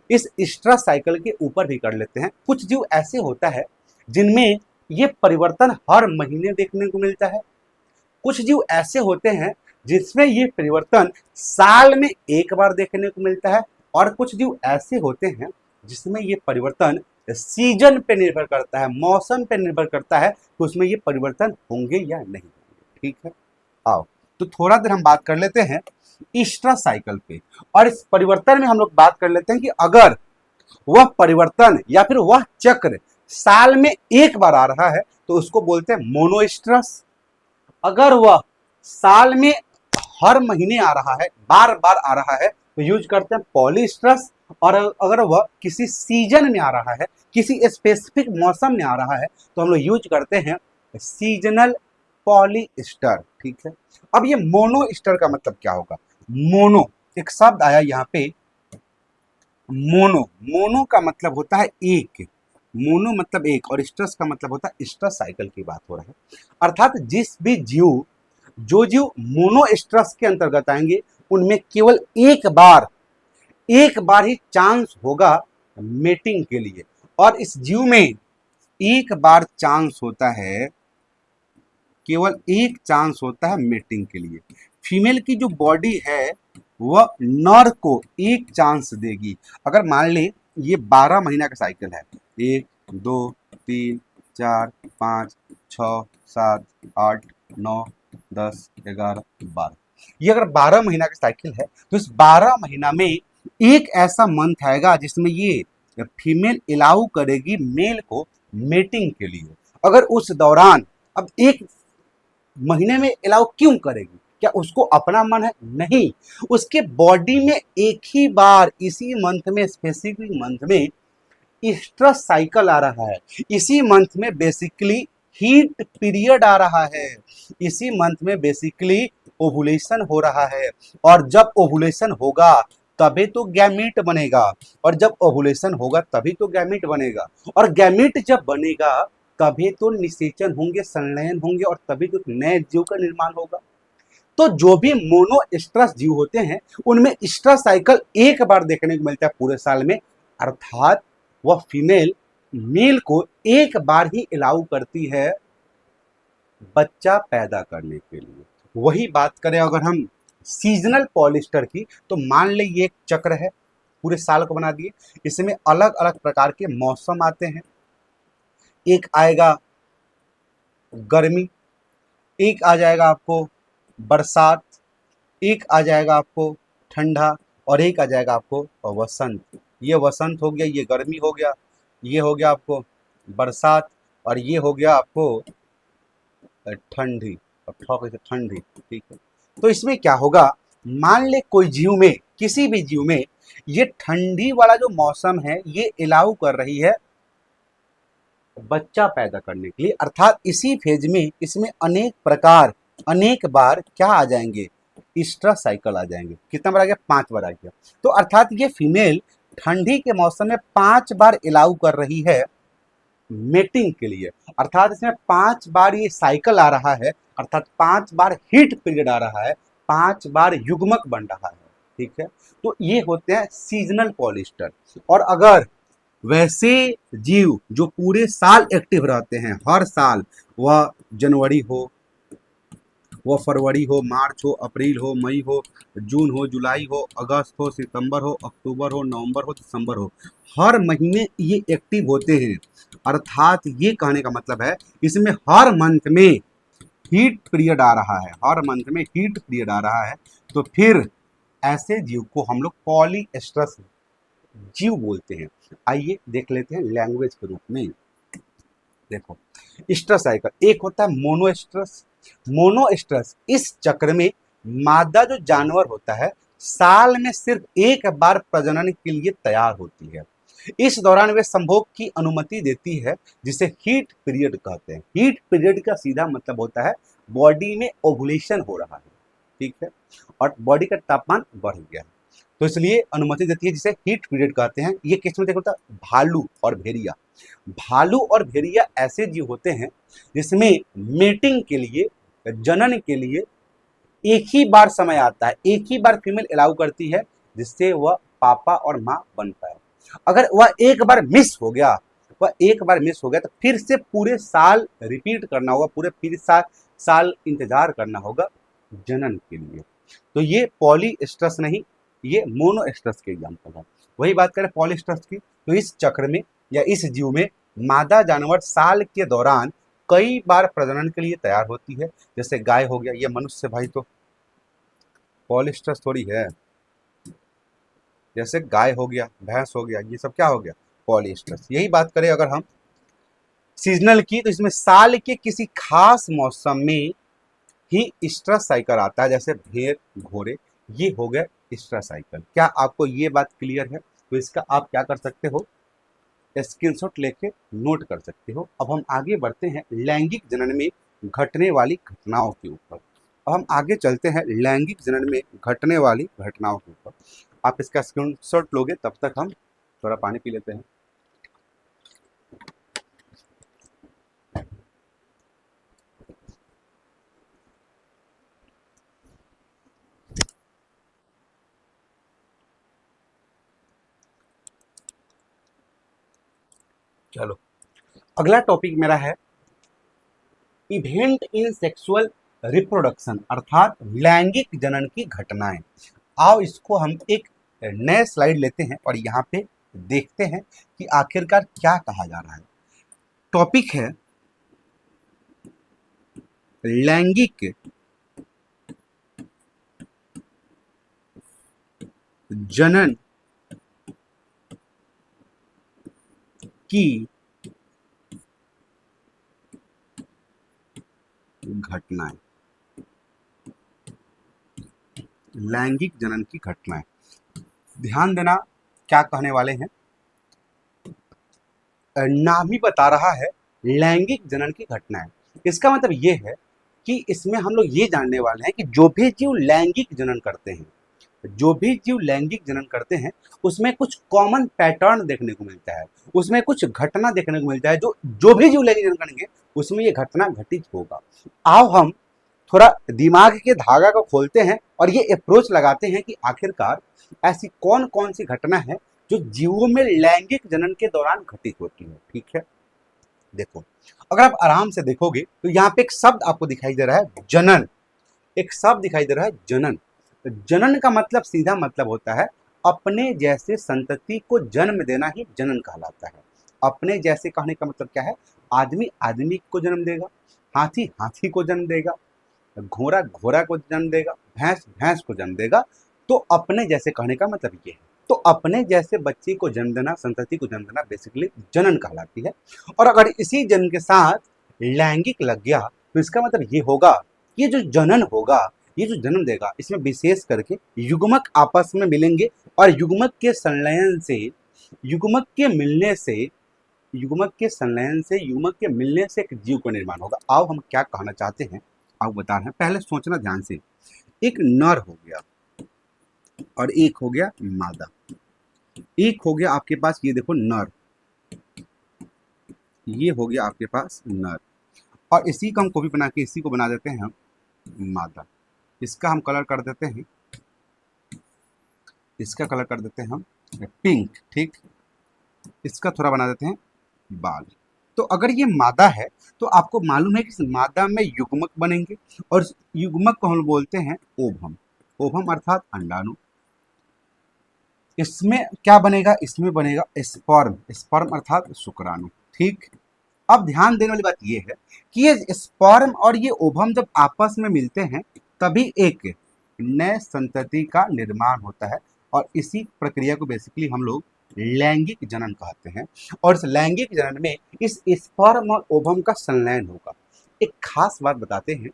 इस स्ट्रेस साइकिल के ऊपर भी कर लेते हैं। कुछ जीव ऐसे होता है जिनमें ये परिवर्तन हर महीने देखने को मिलता है, कुछ जीव ऐसे होते हैं जिसमें ये परिवर्तन साल में एक बार देखने को मिलता है, और कुछ जीव ऐसे होते हैं जिसमें ये परिवर्तन सीजन पे निर्भर करता है, मौसम पे निर्भर करता है कि उसमें ये परिवर्तन होंगे या नहीं होंगे, ठीक है। आओ तो थोड़ा देर हम बात कर लेते हैं स्ट्रेस साइकिल पे, और इस परिवर्तन में हम लोग बात कर लेते हैं कि अगर वह परिवर्तन या फिर वह चक्र साल में एक बार आ रहा है तो उसको बोलते हैं मोनोस्ट्रेस। अगर वह साल में हर महीने आ रहा है, बार बार आ रहा है, तो यूज करते हैं पॉलीस्ट्रेस। और अगर वह किसी सीजन में आ रहा है, किसी स्पेसिफिक मौसम में आ रहा है, तो हम लोग यूज करते हैं सीजनल पॉलीस्टर, ठीक है। अब ये मोनोस्टर का मतलब क्या होगा? मोनो एक शब्द आया यहाँ पे, मोनो, मोनो का मतलब होता है एक, मोनो मतलब एक, और स्ट्रेस का मतलब होता है स्ट्रेस साइकिल की बात हो रहा है। अर्थात जिस भी जीव, जो जीव मोनो स्ट्रेस के अंतर्गत आएंगे उनमें केवल एक बार ही चांस होगा मेटिंग के लिए, और इस जीव में एक बार चांस होता है, केवल एक चांस होता है मेटिंग के लिए। फीमेल की जो बॉडी है वह नर को एक चांस देगी। अगर मान लें ये 12 महीना का साइकिल है, 1 2 3 4 5 6 7 8 9 10 11 12, ये अगर 12 महीना का साइकिल है तो इस 12 महीना में एक ऐसा मंथ आएगा जिसमें ये फीमेल अलाउ करेगी मेल को मेटिंग के लिए। अगर उस दौरान, अब एक महीने में अलाउ क्यों करेगी? क्या उसको अपना मन है? नहीं, उसके बॉडी में एक ही बार इसी मंथ में, स्पेसिफिक मंथ में स्ट्रेस साइकिल आ रहा है, इसी मंथ में बेसिकली हीट पीरियड आ रहा है, इसी मंथ में बेसिकली ओवुलेशन हो रहा है। और जब ओवुलेशन होगा तभी तो गैमीट बनेगा, और जब ओवुलेशन होगा तभी तो गैमीट बनेगा, और गैमीट जब बनेगा तभी तो निषेचन होंगे, संलयन होंगे, और तभी तो नए जीव का निर्माण होगा। तो जो भी मोनो स्ट्रेस जीव होते हैं उनमें स्ट्रेस साइकिल एक बार देखने को मिलता है पूरे साल में, अर्थात वह फीमेल मेल को एक बार ही अलाउ करती है बच्चा पैदा करने के लिए। वही बात करें अगर हम सीजनल पॉलिस्टर की, तो मान ले ये एक चक्र है, पूरे साल को बना दिए, इसमें अलग अलग प्रकार के मौसम आते हैं। एक आएगा गर्मी, एक आ जाएगा आपको बरसात, एक आ जाएगा आपको ठंडा, और एक आ जाएगा आपको वसंत। ये वसंत हो गया, ये गर्मी हो गया, ये हो गया आपको बरसात, और ये हो गया आपको ठंडी, और ठोक से ठंडी। ठीक है, तो इसमें क्या होगा, मान ले कोई जीव में, किसी भी जीव में ये ठंडी वाला जो मौसम है ये अलाउ कर रही है बच्चा पैदा करने के लिए, अर्थात इसी फेज में इसमें अनेक प्रकार, अनेक बार क्या आ जाएंगे, स्ट्रेस साइकिल आ जाएंगे। कितना बार आ गया, 5 बार आ गया। तो अर्थात ये फीमेल ठंडी के मौसम में 5 बार अलाउ कर रही है मेटिंग के लिए, अर्थात इसमें 5 बार ये साइकिल आ रहा है, अर्थात 5 बार हीट पीरियड आ रहा है, 5 बार युग्मक बन रहा है। ठीक है, तो ये होते हैं सीजनल पॉलिस्टर। और अगर वैसे जीव जो पूरे साल एक्टिव रहते हैं, हर साल, वह जनवरी हो, वह फरवरी हो, मार्च हो, अप्रैल हो, मई हो, जून हो, जुलाई हो, अगस्त हो, सितंबर हो, अक्टूबर हो, नवंबर हो, दिसंबर हो, हर महीने ये एक्टिव होते हैं। अर्थात ये कहने का मतलब है इसमें हर मंथ में हीट पीरियड आ रहा है, हर मंथ में हीट पीरियड आ रहा है। तो फिर ऐसे जीव को हम लोग पॉलीएस्ट्रस जीव बोलते हैं। आइए देख लेते हैं लैंग्वेज के रूप में। देखो, स्ट्रेस साइकिल, एक होता है मोनोस्ट्रेस। मोनोस्ट्रेस, इस चक्र में मादा जो जानवर होता है साल में सिर्फ एक बार प्रजनन के लिए तैयार होती है। इस दौरान वे संभोग की अनुमति देती है, जिसे हीट पीरियड कहते हैं। हीट पीरियड का सीधा मतलब होता है बॉडी में ओवुलेशन हो रहा है, ठीक है, और बॉडी का तापमान बढ़ गया है, तो इसलिए अनुमति देती है, जिसे हीट पीरियड कहते हैं। ये किस में देखो, भालू और भेड़िया। भालू और भेड़िया ऐसे जीव होते हैं जिसमें मेटिंग के लिए, जनन के लिए एक ही बार समय आता है, एक ही बार फीमेल अलाउ करती है, जिससे वह पापा और माँ बन पाए। अगर वह एक बार मिस हो गया, वह एक बार मिस हो गया तो फिर से पूरे साल रिपीट करना होगा, पूरे फिर साल इंतजार करना होगा जनन के लिए। तो ये पॉलीएस्ट्रस नहीं, ये मोनोएस्ट्रस के एग्जाम्पल है। वही बात करें पॉलीएस्ट्रस की, तो इस चक्र में या इस जीव में मादा जानवर साल के दौरान कई बार प्रजनन के लिए तैयार होती है। जैसे गाय हो गया, ये मनुष्य भाई तो पॉलीएस्ट्रस थोड़ी है। जैसे गाय हो गया, भैंस हो गया, ये सब क्या हो गया, पॉलीएस्ट्रस। यही बात करें अगर हम सीजनल की, तो इसमें साल के किसी खास मौसम में ही स्ट्रेस साइकिल आता है, जैसे भेड़, घोड़े, ये हो गए स्ट्रेस साइकिल। क्या आपको ये बात क्लियर है? तो इसका आप क्या कर सकते हो, स्क्रीनशॉट लेके नोट कर सकते हो। अब हम आगे बढ़ते हैं लैंगिक जनन में घटने वाली घटनाओं के ऊपर। अब हम आगे चलते हैं लैंगिक जनन में घटने वाली घटनाओं के ऊपर। आप इसका स्क्रीनशॉट लोगे, तब तक हम थोड़ा पानी पी लेते हैं। चलो, अगला टॉपिक मेरा है इवेंट इन सेक्सुअल रिप्रोडक्शन, अर्थात लैंगिक जनन की घटनाएं। आओ इसको हम एक नए स्लाइड लेते हैं और यहाँ पे देखते हैं कि आखिरकार क्या कहा जा रहा है। टॉपिक है लैंगिक जनन की घटनाएं। लैंगिक जनन की घटनाएं, ध्यान देना क्या कहने वाले हैं। नाम ही बता रहा है लैंगिक जनन की घटनाएं। इसका मतलब ये है कि इसमें हम लोग ये जानने वाले हैं कि जो भी जीव लैंगिक जनन करते हैं, जो भी जीव लैंगिक जनन करते हैं, उसमें कुछ कॉमन पैटर्न देखने को मिलता है, उसमें कुछ घटना देखने को मिलता है। जो भी जीव लैंगिक जनन करेंगे उसमें ये घटना घटित होगा। आओ हम थोड़ा दिमाग के धागा को खोलते हैं और ये अप्रोच लगाते हैं कि आखिरकार ऐसी कौन कौन सी घटना है जो जीवों में लैंगिक जनन के दौरान घटित होती है। ठीक है, देखो, अगर आप आराम से देखोगे तो यहाँ पे एक शब्द आपको दिखाई दे रहा है, जनन। एक शब्द दिखाई दे रहा है, जनन। जनन का मतलब, सीधा मतलब होता है अपने जैसे संतति को जन्म देना ही जनन कहलाता है। अपने जैसे कहने का मतलब क्या है, आदमी आदमी को जन्म देगा, हाथी हाथी को जन्म देगा, घोड़ा घोड़ा को जन्म देगा, भैंस भैंस को जन्म देगा। तो अपने जैसे कहने का मतलब ये है, तो अपने जैसे बच्चे को जन्म देना, संतति को जन्म देना बेसिकली जनन कहलाती है। और अगर इसी जन्म के साथ लैंगिक लग गया तो इसका मतलब ये होगा, ये जो जनन होगा, ये जो जन्म देगा, इसमें विशेष करके युग्मक आपस में मिलेंगे और युग्मक के संलयन से, युग्मक के मिलने से, युग्मक के संलयन से, युग्मक के मिलने से एक जीव का निर्माण होगा। आओ हम क्या कहना चाहते हैं आओ बता रहे हैं, पहले सोचना ध्यान से। एक नर हो गया और एक हो गया मादा। एक हो गया आपके पास, ये देखो नर, ये हो गया आपके पास नर, और इसी को हम कॉपी बना के इसी को बना देते हैं हम मादा। इसका हम कलर कर देते हैं, इसका कलर कर देते हैं हम पिंक, ठीक। इसका थोड़ा बना देते हैं बाल। तो अगर ये मादा है तो आपको मालूम है कि इस मादा में युग्मक बनेंगे और इस युग्मक को हम बोलते हैं ओभम। ओभम अर्थात अंडाणु। इसमें क्या बनेगा, इसमें बनेगा स्पर्म। स्पर्म अर्थात शुक्राणु, ठीक। अब ध्यान देने वाली बात यह है कि ये स्पर्म और ये ओभम जब आपस में मिलते हैं तभी एक नए संतति का निर्माण होता है, और इसी प्रक्रिया को बेसिकली हम लोग लैंगिक जनन कहते हैं। और इस लैंगिक जनन में इस स्पर्म और ओभम का संलयन होगा। एक खास बात बताते हैं,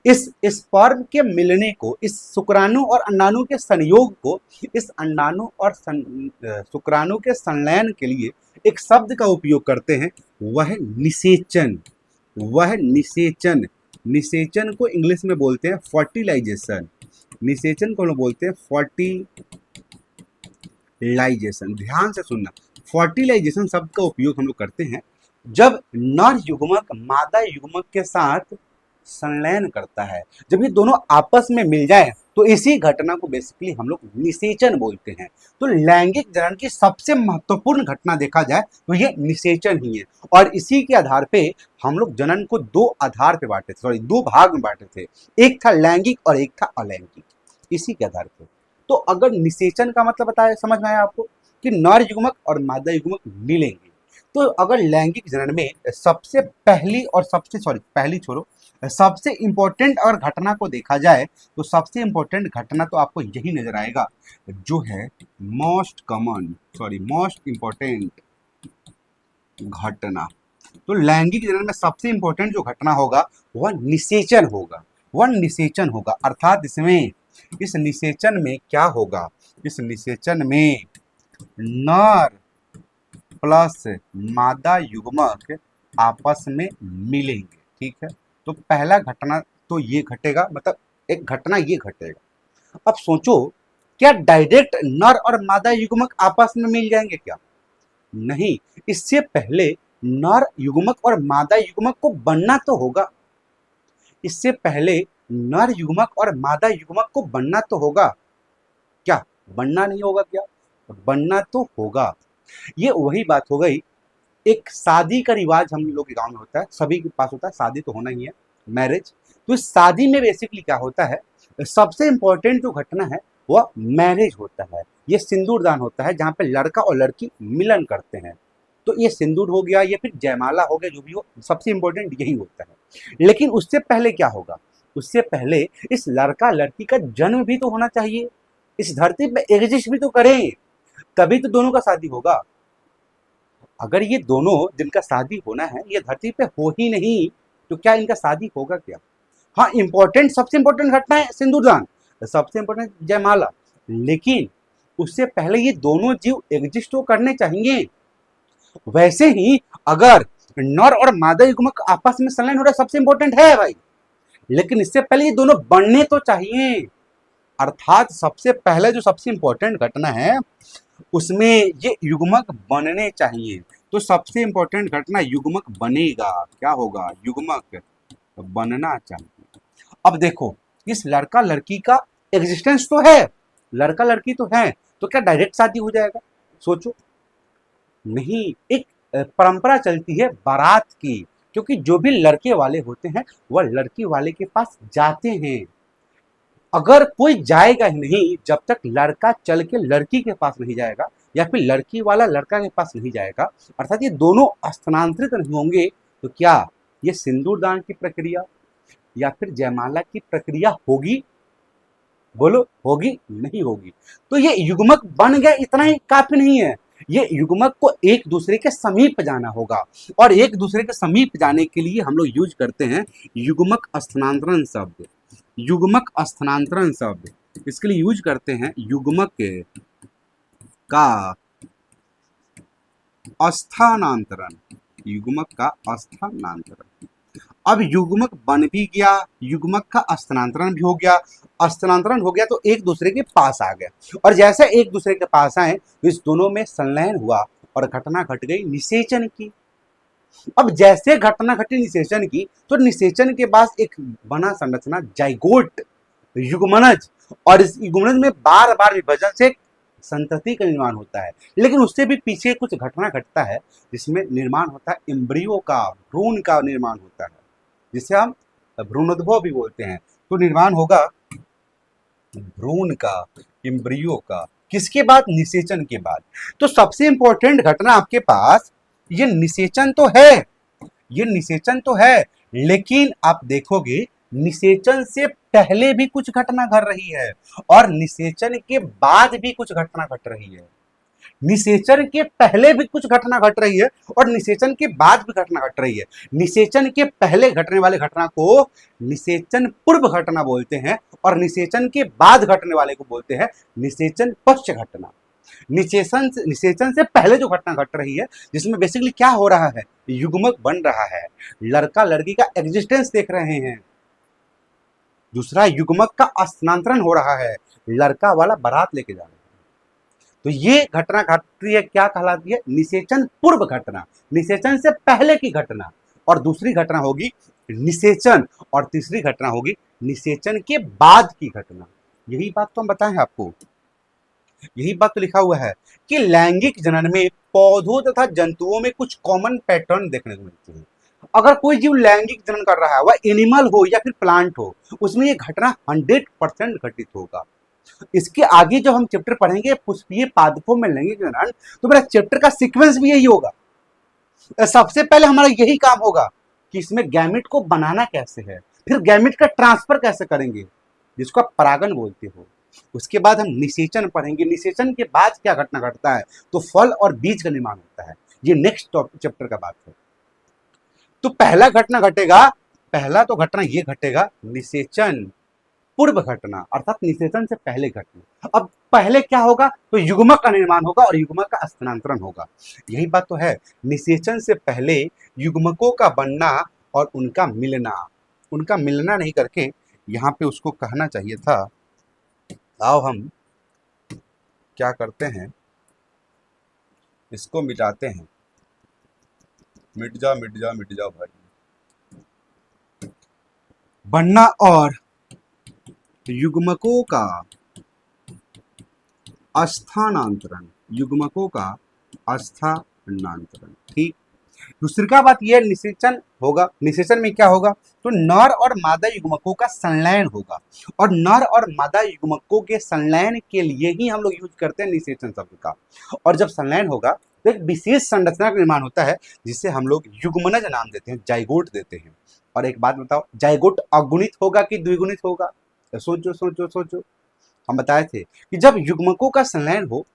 इस स्पर्म के मिलने को, इस शुक्राणु और अंडाणु के संयोग को, इस अंडाणु और शुक्राणु के संलयन के लिए एक शब्द का उपयोग करते हैं, वह निषेचन। वह निषेचन, निषेचन को इंग्लिश में बोलते हैं फर्टिलाइजेशन। निषेचन को हम बोलते हैं फर्टिलाइजेशन। ध्यान से सुनना, फर्टिलाइजेशन शब्द का उपयोग हम लोग करते हैं जब नर युग्मक मादा युग्मक के साथ संलयन करता है। जब ये दोनों आपस में मिल जाए तो इसी घटना को बेसिकली हम लोग निषेचन बोलते हैं। तो लैंगिक जनन की सबसे महत्वपूर्ण घटना देखा जाए तो ये निषेचन ही है, और इसी के आधार पे हम लोग जनन को दो आधार पे बांटे थे, सॉरी दो भाग में बांटे थे। एक था लैंगिक और एक था अलैंगिक, इसी के आधार पे। तो अगर निषेचन का मतलब बताया, समझ में आया आपको कि नर युग्मक और मादा युग्मक मिलेंगे। तो अगर लैंगिक जनन में सबसे पहली और सबसे, सॉरी पहली छोड़ो, सबसे इंपॉर्टेंट अगर घटना को देखा जाए तो सबसे इंपॉर्टेंट घटना तो आपको यही नजर आएगा, जो है most common, sorry most important घटना। तो लैंगिक जनन में सबसे इंपॉर्टेंट जो घटना होगा वह निषेचन होगा। वह निषेचन होगा, अर्थात इसमें, इस निषेचन में क्या होगा, इस निषेचन में नर प्लस मादा युग्मक आपस में मिलेंगे, ठीक है। तो पहला घटना तो ये घटेगा, मतलब एक घटना ये घटेगा। अब सोचो, क्या डायरेक्ट नर और मादा युग्मक आपस में मिल जाएंगे क्या? नहीं, इससे पहले नर युग्मक और मादा युग्मक को बनना तो होगा। इससे पहले नर युग्मक और मादा युग्मक को बनना तो होगा। क्या बनना नहीं होगा क्या? बनना तो होगा। ये वही बात हो गई, एक शादी का रिवाज हम लोग के गांव में होता है, सभी के पास होता है, शादी तो होना ही है, मैरिज। तो इस शादी में बेसिकली क्या होता है, सबसे इंपॉर्टेंट जो घटना है वह मैरिज होता है। ये सिंदूर दान होता है, जहाँ पे लड़का और लड़की मिलन करते हैं। तो ये सिंदूर हो गया, ये फिर जयमाला हो गया, जो भी हो, सबसे इंपॉर्टेंट यही होता है। लेकिन उससे पहले क्या होगा, उससे पहले इस लड़का लड़की का जन्म भी तो होना चाहिए, इस धरती पे एग्जिस्ट भी तो करें, तभी तो दोनों का शादी होगा। अगर ये दोनों जिनका शादी होना है ये धरती पे हो ही नहीं तो क्या इनका शादी होगा क्या? हाँ, इंपॉर्टेंट, सबसे इंपॉर्टेंट घटना है सिंदूरदान, सबसे इंपॉर्टेंट जयमाला, लेकिन उससे पहले ये दोनों जीव एग्जिस्ट तो करने चाहिए। वैसे ही अगर नर और मादा युग्मक आपस में संलयन हो रहा है, सबसे इंपॉर्टेंट है भाई, लेकिन इससे पहले ये दोनों बनने तो चाहिए। अर्थात सबसे पहले जो सबसे इंपॉर्टेंट घटना है उसमें ये युग्मक बनने चाहिए। तो सबसे इंपॉर्टेंट घटना युग्मक बनेगा, क्या होगा, युग्मक बनना चाहिए। अब देखो, इस लड़का लड़की का एग्जिस्टेंस तो है, लड़का लड़की तो है, तो क्या डायरेक्ट शादी हो जाएगा? सोचो, नहीं, एक परंपरा चलती है बारात की, क्योंकि जो भी लड़के वाले होते हैं वह लड़की वाले के पास जाते हैं। अगर कोई जाएगा ही नहीं जब तक लड़का चल के लड़की के पास नहीं जाएगा, या फिर लड़की वाला लड़का के पास नहीं जाएगा, अर्थात ये दोनों स्थानांतरित नहीं होंगे, तो क्या ये सिंदूर दान की प्रक्रिया, या फिर जयमाला की प्रक्रिया होगी? बोलो, होगी नहीं होगी? तो ये युग्मक बन गया इतना ही काफी नहीं है, ये युग्मक को एक दूसरे के समीप जाना होगा, और एक दूसरे के समीप जाने के लिए हम लोग यूज करते हैं युग्मक स्थानांतरण शब्द। युग्मक स्थानांतरण शब्द इसके लिए यूज करते हैं युग्मक का स्थानांतरण। युग्मक का स्थानांतरण। अब युग्मक बन भी गया, युग्मक का स्थानांतरण भी हो गया, स्थानांतरण हो गया तो एक दूसरे के पास आ गया, और जैसे एक दूसरे के पास आए तो इस दोनों में संलयन हुआ और घटना घट गई निषेचन की। अब जैसे घटना घटी निषेचन की, तो निषेचन के बाद एक बना संरचना जाइगोट, युग्मनज, और इस युग्मनज में बार बार विभाजन से संतति का निर्माण होता है। लेकिन उससे भी पीछे कुछ घटना घटता है जिसमें निर्माण होता है एम्ब्रियो का, भ्रूण का निर्माण होता है, जिसे हम भ्रूणोद्भव भी बोलते हैं। तो निर्माण होगा भ्रूण का, एम्ब्रियो का, किसके बाद? निषेचन के बाद। तो सबसे इंपॉर्टेंट घटना आपके पास ये निषेचन तो है, ये निषेचन तो है, लेकिन आप देखोगे निषेचन से पहले भी कुछ घटना घट रही है और निषेचन के बाद भी कुछ घटना घट रही है। निषेचन के पहले भी कुछ घटना घट रही है और निषेचन के बाद भी घटना घट रही है। निषेचन के पहले घटने वाले घटना को निषेचन पूर्व घटना बोलते हैं, और निषेचन के बाद घटने वाले को बोलते हैं निषेचन पश्च घटना। निषेचन से पहले जो घटना घट रही है, जिसमें बेसिकली क्या हो रहा है, युग्मक बन रहा है, लड़का लड़की का एग्जिस्टेंस देख रहे हैं। दूसरा, युग्मक का स्थानांतरण हो रहा है, लड़का वाला बारात लेके जा रहा है। तो ये घटना घटती है, क्या कहलाती है? निषेचन पूर्व घटना, निषेचन से पहले की घटना। और दूसरी घटना होगी निषेचन, और तीसरी घटना होगी निषेचन के बाद की घटना। यही बात तो हम बताएं आपको, यही बात तो लिखा हुआ है कि लैंगिक जनन में पौधों तथा जंतुओं में कुछ कॉमन पैटर्न देखने को मिलते हैं। अगर कोई जीव लैंगिक जनन कर रहा है, वह एनिमल हो या फिर प्लांट हो, उसमें ये घटना 100% घटित होगा। इसके आगे जो हम चैप्टर पढ़ेंगे पुष्पीय पादपों में लैंगिक जनन, तो मेरा चैप्टर का सीक्वेंस भी यही होगा। सबसे पहले हमारा यही काम होगा कि इसमें गैमेट को बनाना कैसे है, फिर गैमेट का ट्रांसफर कैसे करेंगे, जिसको आप परागन बोलते हो। उसके बाद हम निषेचन पढ़ेंगे, निषेचन के बाद क्या घटना घटता है, तो फल और बीज का निर्माण होता है। ये नेक्स्ट चैप्टर का बात है। तो पहला घटना घटेगा, पहला तो घटना ये घटेगा निषेचन पूर्व घटना, अर्थात निषेचन से पहले घटना। अब पहले क्या होगा, तो युग्मक का निर्माण होगा और युग्मक का स्थानांतरण होगा। यही बात तो है, निषेचन से पहले युग्मकों का बनना और उनका मिलना, उनका मिलना नहीं करके यहाँ पे उसको कहना चाहिए था, आओ हम क्या करते हैं, इसको मिटाते हैं। मिट जा मिट जा मिट जा भाई। बनना और युग्मकों का स्थानांतरण, युग्मकों का स्थानांतरण। ठीक। दूसरी का बात यह, निषेचन होगा, निषेचन में क्या होगा, तो नर और मादा युग्मकों का संलयन होगा, और नर और मादा युग्मकों के संलयन के लिए ही हम लोग यूज करते हैं निषेचन शब्द का। और जब संलयन होगा तो एक विशेष संरचना का निर्माण होता है, जिसे हम लोग युग्मनज नाम देते हैं, जाइगोट देते हैं। और एक बात बताओ, जाइगोट अगुणित होगा कि द्विगुणित होगा? सोचो सोचो सोचो। हम बताए थे कि जब युग्मकों का संलयन हो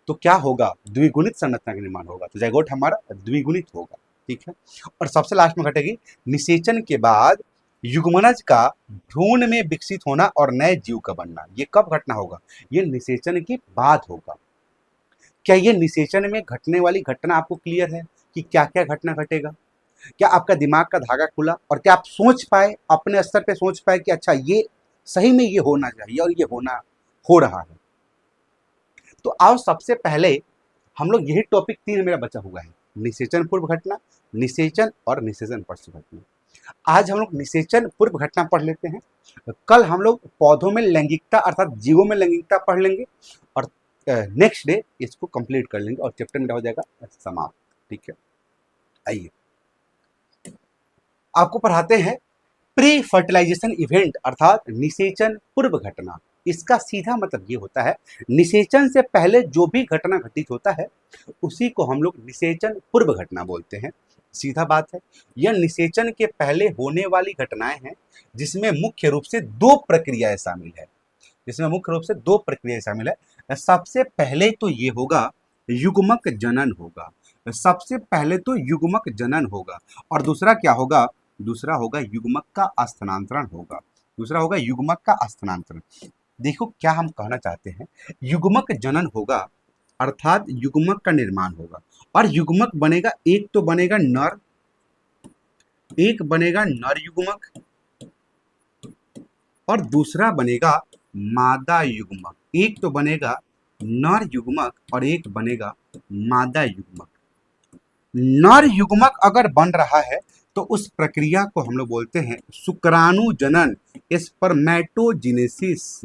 तो क्या होगा, द्विगुणित संरचना का निर्माण होगा, तो जाइगोट हमारा द्विगुणित होगा। ठीक है। और सबसे लास्ट में घटेगी निषेचन के बाद युग्मनज का भ्रूण में विकसित होना और नए जीव का बनना। ये कब घटना होगा, ये निषेचन के बाद होगा। क्या ये निषेचन में घटने वाली घटना आपको क्लियर है कि क्या क्या घटना घटेगा? क्या आपका दिमाग का धागा खुला और क्या आप सोच पाए, अपने स्तर पे सोच पाए कि अच्छा ये सही में ये होना चाहिए और ये हो रहा है? तो आओ सबसे पहले हम लोग यही टॉपिक 3 मेरा बचा हुआ है, निषेचन पूर्व घटना, निषेचन और निषेचन पश्च घटना। आज हम लोग निषेचन पूर्व घटना पढ़ लेते हैं। कल हम लोग पौधों में लैंगिकता अर्थात जीवों में लैंगिकता पढ़ लेंगे, और नेक्स्ट डे इसको कंप्लीट कर लेंगे और चैप्टर मेरा हो जाएगा समाप्त। ठीक है। आइए आपको पढ़ाते हैं प्री फर्टिलाइजेशन इवेंट अर्थात निषेचन पूर्व घटना। इसका सीधा मतलब ये होता है, निषेचन से पहले जो भी घटना घटित होता है उसी को हम लोग निषेचन पूर्व घटना बोलते हैं। सीधा बात है। यह निषेचन के पहले होने वाली घटनाएं हैं जिसमें मुख्य रूप से दो प्रक्रियाएं शामिल है। जिसमें मुख्य रूप से दो प्रक्रियाएं शामिल है। सबसे पहले तो ये होगा युग्मक जनन होगा। सबसे पहले तो युग्मक जनन होगा और दूसरा क्या होगा? दूसरा होगा युग्मक का स्थानांतरण होगा। दूसरा होगा युग्मक का स्थानांतरण। देखो क्या हम कहना चाहते हैं, युग्मक जनन होगा अर्थात युग्मक का निर्माण होगा और युग्मक बनेगा, एक तो बनेगा नर, एक बनेगा नर युग्मक और दूसरा बनेगा मादा युग्मक। एक तो बनेगा नर युग्मक और एक बनेगा मादा युग्मक। नर युग्मक अगर बन रहा है तो उस प्रक्रिया को हम लोग बोलते हैं शुक्राणु जनन, स्पर्मेटोजेनेसिस।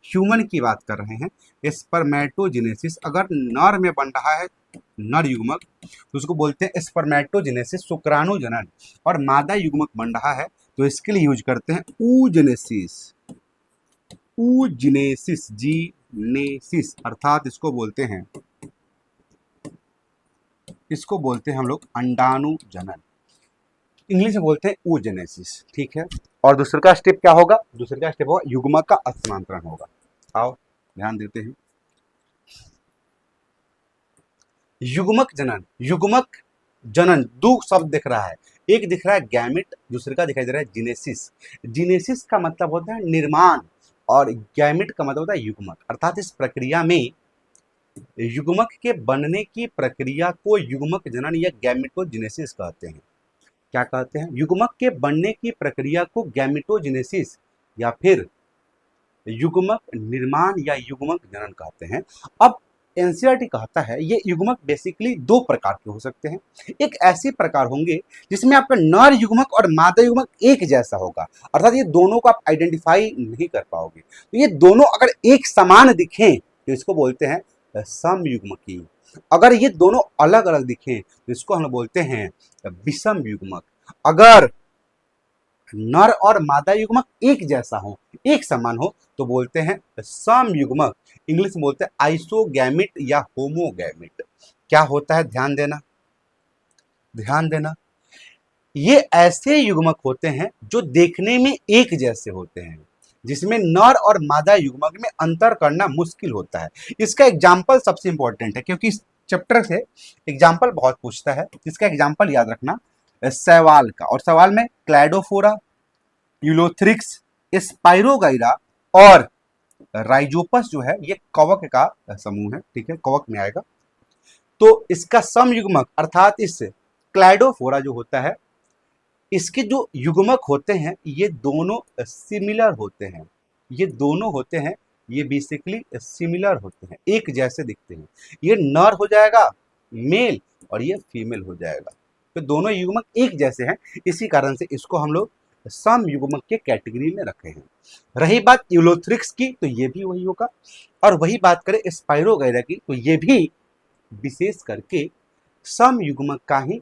ह्यूमन की बात कर रहे हैं, स्पर्मेटोजेनेसिस। अगर नर में बन रहा है नर युग्मक तो उसको बोलते हैं स्पर्मेटोजेनेसिस, शुक्राणु जनन। और मादा युग्मक बन रहा है तो इसके लिए यूज करते हैं ऊजेनेसिस। ऊजेनेसिस, जीनेसिस अर्थात इसको बोलते हैं हम लोग अंडाणु जनन। इंग्लिश में बोलते हैं oogenesis। ठीक है। और दूसरे का स्टेप क्या होगा? दूसरे का स्टेप होगा युग्मक का स्थानांतरण होगा। आओ ध्यान देते हैं। युग्मक जनन, युग्मक जनन दो शब्द दिख रहा है, एक दिख रहा है गैमेट, दूसरे का दिखाई दे रहा है जीनेसिस। जीनेसिस का मतलब होता है निर्माण और गैमेट का मतलब होता है युग्मक। अर्थात इस प्रक्रिया में युग्मक के बनने की प्रक्रिया को युग्मक जनन या गैमेटोजेनेसिस कहते हैं। क्या कहते हैं? युग्मक के बनने की प्रक्रिया को गैमेटोजेनेसिस या फिर युग्मक निर्माण या युग्मक जनन कहते हैं। अब एनसीईआरटी कहता है ये युग्मक बेसिकली दो प्रकार के हो सकते हैं। एक ऐसे प्रकार होंगे जिसमें आपका नर युग्मक और मादा युग्मक एक जैसा होगा, अर्थात ये दोनों को आप आइडेंटिफाई नहीं कर पाओगे। तो ये दोनों अगर एक समान दिखें तो इसको बोलते हैं समयुग्मकी। अगर ये दोनों अलग अलग दिखें तो इसको हम बोलते हैं विषम युग्मक। अगर नर और मादा युग्मक एक जैसा हो, एक समान हो तो बोलते हैं समयुग्मक। इंग्लिश में बोलते हैं आइसोगैमिट या होमोगैमिट। क्या होता है? ध्यान देना, ध्यान देना। ये ऐसे युग्मक होते हैं जो देखने में एक जैसे होते हैं, जिसमें नर और मादा युग्मक में अंतर करना मुश्किल होता है। इसका एग्जाम्पल सबसे इंपॉर्टेंट है क्योंकि इस चैप्टर से एग्जाम्पल बहुत पूछता है। इसका एग्जाम्पल याद रखना शैवाल का, और सवाल में क्लैडोफोरा, यूलोथ्रिक्स, स्पाइरोगाइरा और राइजोपस जो है ये कवक का समूह है। ठीक है, कवक में आएगा। तो इसका समयुग्मक अर्थात इस क्लैडोफोरा जो होता है इसके जो युग्मक होते हैं ये दोनों सिमिलर होते हैं। ये दोनों होते हैं, ये बेसिकली सिमिलर होते हैं, एक जैसे दिखते हैं। ये नर हो जाएगा मेल और ये फीमेल हो जाएगा। तो दोनों युग्मक एक जैसे हैं, इसी कारण से इसको हम लोग सम युग्मक के कैटेगरी में रखे हैं। रही बात यूलोथ्रिक्स की तो ये भी वही होगा, और वही बात करें स्पाइरोगाइरा की तो ये भी विशेष करके सम युग्मक का ही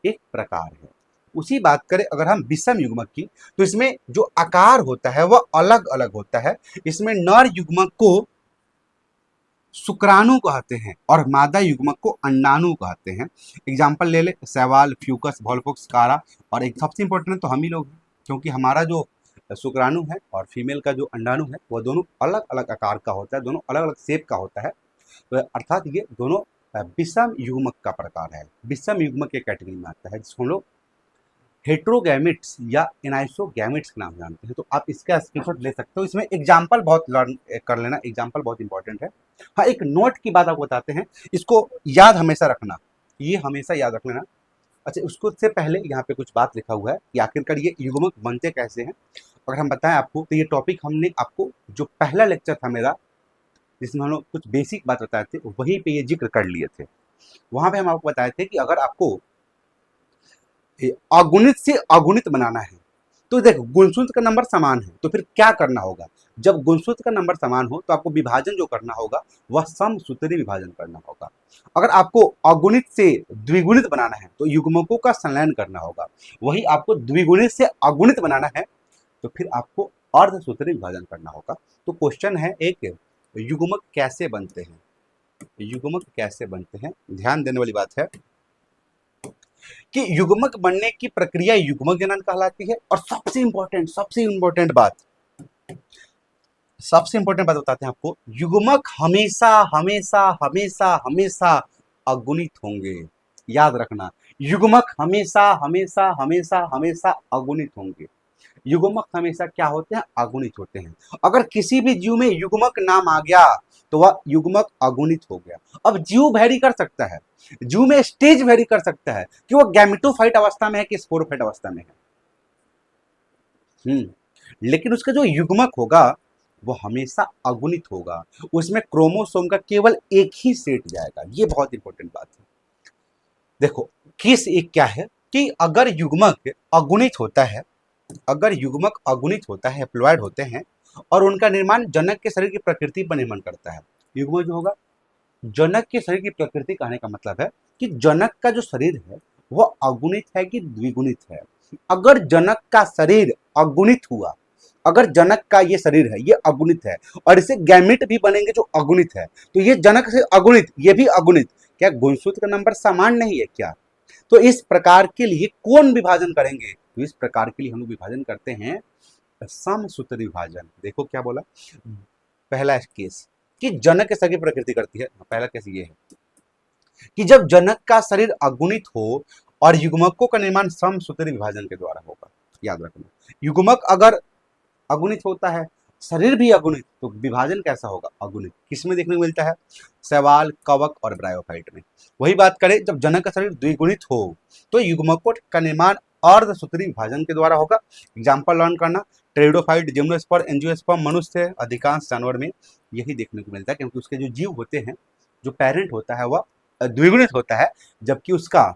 एक प्रकार है। उसी बात करें अगर हम विषम युग्मक की तो इसमें जो आकार होता है वह अलग अलग होता है। इसमें नर युग्मक को शुक्राणु कहते हैं और मादा युग्मक को अंडाणु कहते हैं। एग्जाम्पल ले ले शैवाल, फ्यूकस, वॉलफॉक्स, कारा, और एक सबसे इंपॉर्टेंट तो हम ही लोग हैं, क्योंकि हमारा जो शुक्राणु है और फीमेल का जो अंडाणु है वह दोनों अलग अलग आकार का होता है, दोनों अलग अलग शेप का होता है। तो अर्थात ये दोनों विषम युग्मक का प्रकार है, विषम युग्मक के कैटेगरी में आता है, जिसको हम लोग हेट्रोगैमिट्स या एनाइसोगैमिट्स के नाम जानते हैं। तो आप इसका स्क्रीनशॉट ले सकते हो। इसमें एग्जाम्पल बहुत लर्न कर लेना, एग्जाम्पल बहुत इंपॉर्टेंट है। हाँ, एक नोट की बात आपको बताते हैं, इसको याद हमेशा रखना, ये हमेशा याद रख लेना। अच्छा, उसको से पहले यहाँ पे कुछ बात लिखा हुआ है कि आखिरकार ये युग्मक बनते कैसे हैं। अगर हम बताएं आपको तो ये टॉपिक हमने आपको जो पहला लेक्चर था मेरा जिसमें हम लोग कुछ बेसिक बात बताए थे वहीं पे ये जिक्र कर लिए थे। वहां पे हम आपको बताए थे कि अगर आपको अगुणित से अगुणित बनाना है तो देखो गुणसूत्र का नंबर समान है तो फिर क्या करना होगा। जब गुणसूत्र का नंबर समान हो तो आपको विभाजन जो करना होगा वह समसूत्री विभाजन करना होगा। अगर आपको अगुणित से द्विगुणित बनाना है तो युग्मकों का संलयन करना होगा। वही आपको द्विगुणित से अगुणित बनाना है तो फिर आपको अर्धसूत्री विभाजन करना होगा। तो क्वेश्चन है एक, युग्मक कैसे बनते हैं, युग्मक कैसे बनते हैं। ध्यान देने वाली बात है, कि युग्मक बनने की प्रक्रिया युग्मक जनन कहलाती है। और सबसे इंपॉर्टेंट बात बताते हैं आपको, युग्मक हमेशा हमेशा हमेशा हमेशा अगुणित होंगे। याद रखना, युग्मक हमेशा हमेशा हमेशा हमेशा अगुणित होंगे। युग्मक हमेशा क्या होते हैं? अगुणित होते हैं। अगर किसी भी जीव में युग्मक नाम आ गया तो वह युग्मक अगुणित हो गया। अब जीव वैरी कर सकता है, जीव में स्टेज वैरी कर सकता है कि वो गैमेटोफाइट अवस्था में है कि स्पोरोफाइट अवस्था में है। लेकिन उसका जो युग्मक होगा वो हमेशा अगुणित होगा, उसमें क्रोमोसोम का केवल एक ही सेट जाएगा। ये बहुत इंपॉर्टेंट बात है। देखो केस एक क्या है कि अगर युग्मक अगुणित होता है, अगर युग्मक अगुणित होता है, हैप्लॉइड होते हैं और उनका निर्माण जनक के शरीर की प्रकृति पर निर्भर करता है। युग्मक जो होगा, जनक के शरीर की प्रकृति कहने का मतलब है कि जनक का जो शरीर है वह अगुणित है कि द्विगुणित है। अगर जनक का शरीर अगुणित हुआ, अगर जनक का ये शरीर है ये अगुणित है और इसे गैमेट भी बनेंगे जो अगुणित है, तो ये जनक से अगुणित, ये भी अगुणित, क्या गुणसूत्र का नंबर समान नहीं है क्या? तो इस प्रकार के लिए कौन विभाजन करेंगे? तो इस प्रकार के लिए हम लोग विभाजन करते हैं समसूत्र विभाजन। देखो क्या बोला, पहला केस कि जनक के शरीर की प्रकृति करती है। पहला केस ये है कि जब जनक का शरीर अगुणित हो और युग्मकों का निर्माण समसूत्री विभाजन के द्वारा होगा। याद रखना, युग्मक अगर अगुणित होता है, शरीर भी अगुणित, तो विभाजन कैसा होगा? अगुणित। किसमें देखने को मिलता है? शैवाल, कवक और ब्रायोफाइट में। वही बात करें, जब जनक का शरीर द्विगुणित हो तो युग्मकों का निर्माण अर्धसूत्री विभाजन के द्वारा होगा। एग्जाम्पल लर्न करना, टेरिडोफाइट, जिम्नोस्पर्म, एंजियोस्पर्म, मनुष्य, अधिकांश जानवर में यही देखने को मिलता है, क्योंकि उसके जो जीव होते हैं, जो पेरेंट होता है वह द्विगुणित होता है, जबकि उसका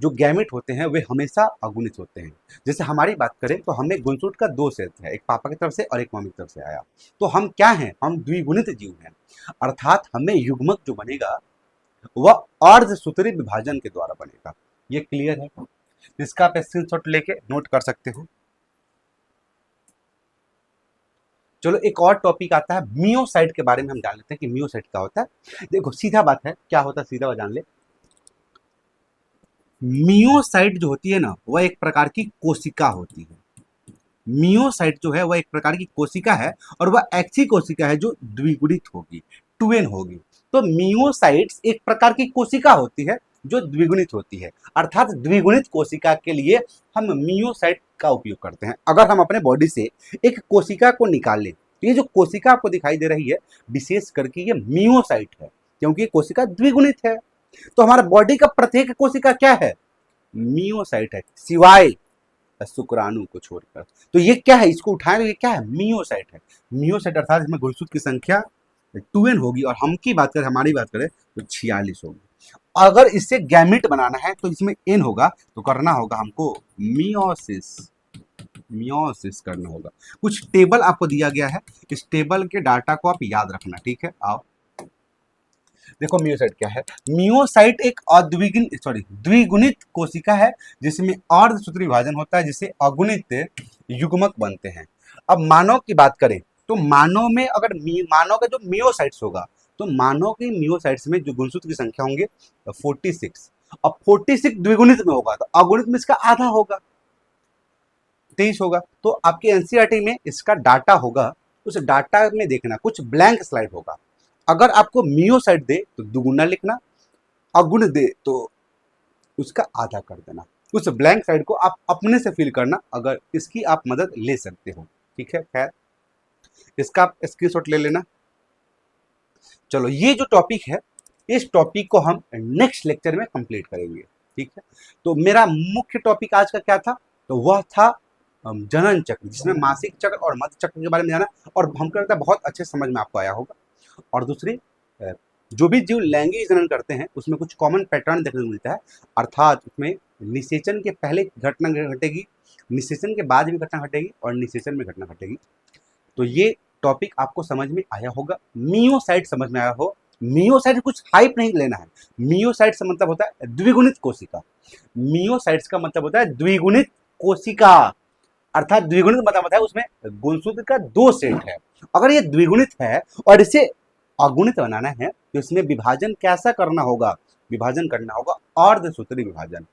जो गैमेट होते हैं वे हमेशा अगुणित होते हैं। जैसे हमारी बात करें तो हमें गुणसूत्र का दो सेट है, एक पापा की तरफ से और एक मम्मी की तरफ से आया, तो हम क्या हैं? हम द्विगुणित जीव हैं। अर्थात हमें युग्मक जो बनेगा वह अर्धसूत्री विभाजन के द्वारा बनेगा। ये क्लियर है? इसका आप स्क्रीनशॉट लेके नोट कर सकते हो। चलो एक और टॉपिक आता है मियोसाइट के बारे में, हम जान लेते हैं कि मियोसाइट क्या होता है। देखो सीधा बात है, क्या होता है सीधा जान ले। मियोसाइट जो होती है ना, वह एक प्रकार की कोशिका होती है। मियोसाइट जो है वह एक प्रकार की कोशिका है और वह ऐसी कोशिका है जो द्विगुणित होगी, ट्वेन होगी। तो मियोसाइट्स एक प्रकार की कोशिका होती है जो द्विगुणित होती है। अर्थात द्विगुणित कोशिका के लिए हम मियोसाइट का उपयोग करते हैं। अगर हम अपने बॉडी से एक कोशिका को निकाल लें, तो ये जो कोशिका आपको दिखाई दे रही है विशेष करके ये मियोसाइट है, क्योंकि ये कोशिका द्विगुणित है। तो हमारा बॉडी का प्रत्येक कोशिका क्या है? मियोसाइट है, सिवाय शुक्राणु को छोड़कर। तो ये क्या है? इसको उठाएं तो ये क्या है? मियोसाइट है। मियोसाइट अर्थात इसमें गुणसूत्र की संख्या 2n होगी और हम की बात करें, हमारी बात करें तो 46 होगी। अगर इससे गैमेट बनाना है तो इसमें n होगा, तो करना होगा हमको मियोसिस, मियोसिस करना होगा। कुछ टेबल आपको दिया गया है, इस टेबल के डाटा को आप याद रखना, ठीक है? आओ देखो मियोसाइट क्या है। मियोसाइट एक द्विगुणित कोशिका है जिसमें अर्धसूत्री विभाजन होता है, जिससे अगुणित युग्मक बनते हैं। अब मानव की बात करें तो मानव में अगर मानव का जो मियोसाइट्स होगा, तो मानव के मियोसाइट्स में जो गुणसूत्र की संख्या होंगे 46। अब 46 द्विगुणित में होगा तो अगुणित में इसका आधा होगा, 23 होगा। तो आपके एनसीईआरटी में इसका डाटा होगा, उस डाटा में देखना कुछ ब्लैंक स्लाइड होगा। अगर आपको मियोसाइट दे तो दुगुना लिखना, अगुण दे तो उसका आधा कर देना। उस ब्लैंक साइड को आप अपने से फिल करना, अगर इसकी आप मदद ले सकते हो, ठीक है? खैर इसका आप स्क्रीनशॉट ले लेना। चलो ये जो टॉपिक है, इस टॉपिक को हम नेक्स्ट लेक्चर में कंप्लीट करेंगे, ठीक है? तो मेरा मुख्य टॉपिक आज का क्या था? तो वह था जनन चक्र, जिसमें मासिक चक्र और मध्य चक्र के बारे में जाना, और हमको लगता है बहुत अच्छे समझ में आपको आया होगा। और दूसरी, जो भी जीव लैंगिक जनन करते हैं उसमें कुछ कॉमन पैटर्न देखने को मिलता है। अर्थात उसमें निषेचन के पहले घटना घटेगी, निषेचन के बाद भी घटना घटेगी और निषेचन में घटना घटेगी। तो ये टॉपिक आपको समझ में आया होगा। मियोसाइट समझ में आया हो। मियोसाइट कुछ हाइप नहीं लेना है। मियोसाइट का मतलब होता है द्विगुणित कोशिका। मियोसाइट्स का मतलब होता है द्विगुणित कोशिका, अर्थात द्विगुणित मतलब होता है उसमें गुणसूत्र का 2 सेट है। अगर ये द्विगुणित है और इसे अगुणित बनाना है तो इसमें विभाजन कैसा करना होगा? विभाजन करना होगा, अर्धसूत्री विभाजन।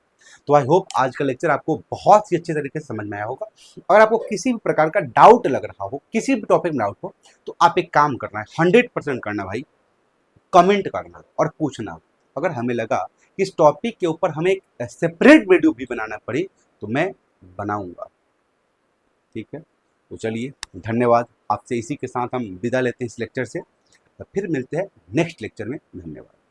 तो आई होप आज का लेक्चर आपको बहुत ही अच्छे तरीके से समझ में आया होगा। अगर आपको किसी भी प्रकार का डाउट लग रहा हो, किसी भी टॉपिक में डाउट हो, तो आप एक काम करना है, 100% करना भाई, कमेंट करना और पूछना। अगर हमें लगा कि इस टॉपिक के ऊपर हमें एक सेपरेट वीडियो भी बनाना पड़े तो मैं बनाऊंगा। ठीक है, तो चलिए धन्यवाद। आपसे इसी के साथ हम विदा लेते हैं इस लेक्चर से। तो फिर मिलते हैं नेक्स्ट लेक्चर में। धन्यवाद।